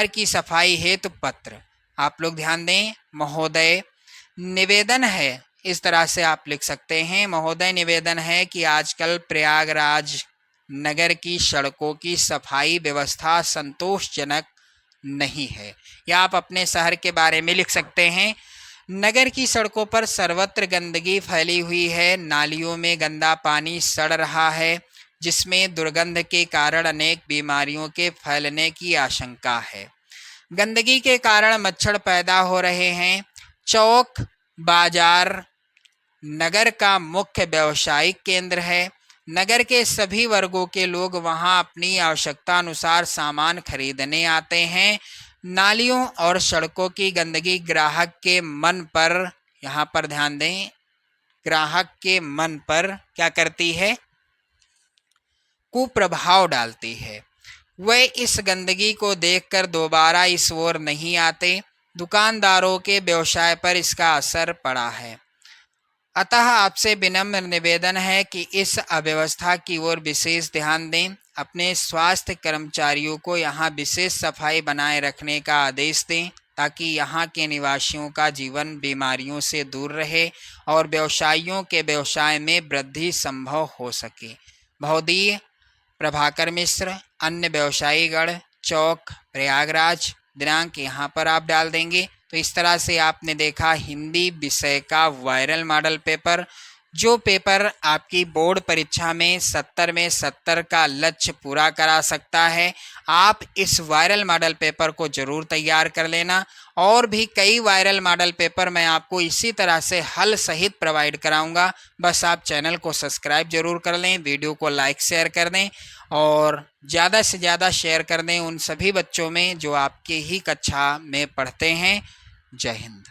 की सफाई हेतु पत्र। आप लोग ध्यान दें। महोदय, निवेदन है, इस तरह से आप लिख सकते हैं। महोदय, निवेदन है कि आजकल प्रयागराज नगर की सड़कों की सफाई व्यवस्था संतोषजनक नहीं है। या आप अपने शहर के बारे में लिख सकते हैं। नगर की सड़कों पर सर्वत्र गंदगी फैली हुई है। नालियों में गंदा पानी सड़ रहा है, जिसमें दुर्गंध के कारण अनेक बीमारियों के फैलने की आशंका है। गंदगी के कारण मच्छर पैदा हो रहे हैं। चौक बाजार नगर का मुख्य व्यावसायिक केंद्र है। नगर के सभी वर्गों के लोग वहां अपनी आवश्यकता अनुसार सामान खरीदने आते हैं। नालियों और सड़कों की गंदगी ग्राहक के मन पर, यहाँ पर ध्यान दें, ग्राहक के मन पर क्या करती है? कुप्रभाव डालती है। वे इस गंदगी को देखकर दोबारा इस ओर नहीं आते। दुकानदारों के व्यवसाय पर इसका असर पड़ा है। अतः आपसे विनम्र निवेदन है कि इस अव्यवस्था की ओर विशेष ध्यान दें। अपने स्वास्थ्य कर्मचारियों को यहाँ विशेष सफाई बनाए रखने का आदेश दें, ताकि यहाँ के निवासियों का जीवन बीमारियों से दूर रहे और व्यवसायियों के व्यवसाय में वृद्धि संभव हो सके। महोदय प्रभाकर मिश्र, अन्य व्यवसायीगण, चौक प्रयागराज, दिनांक यहाँ पर आप डाल देंगे। तो इस तरह से आपने देखा हिंदी विषय का वायरल मॉडल पेपर, जो पेपर आपकी बोर्ड परीक्षा में 70 में 70 का लक्ष्य पूरा करा सकता है। आप इस वायरल मॉडल पेपर को जरूर तैयार कर लेना। और भी कई वायरल मॉडल पेपर मैं आपको इसी तरह से हल सहित प्रोवाइड कराऊंगा। बस आप चैनल को सब्सक्राइब जरूर कर लें, वीडियो को लाइक शेयर कर दें और ज़्यादा से ज़्यादा शेयर कर दें उन सभी बच्चों में जो आपके ही कक्षा में पढ़ते हैं। जय हिंद।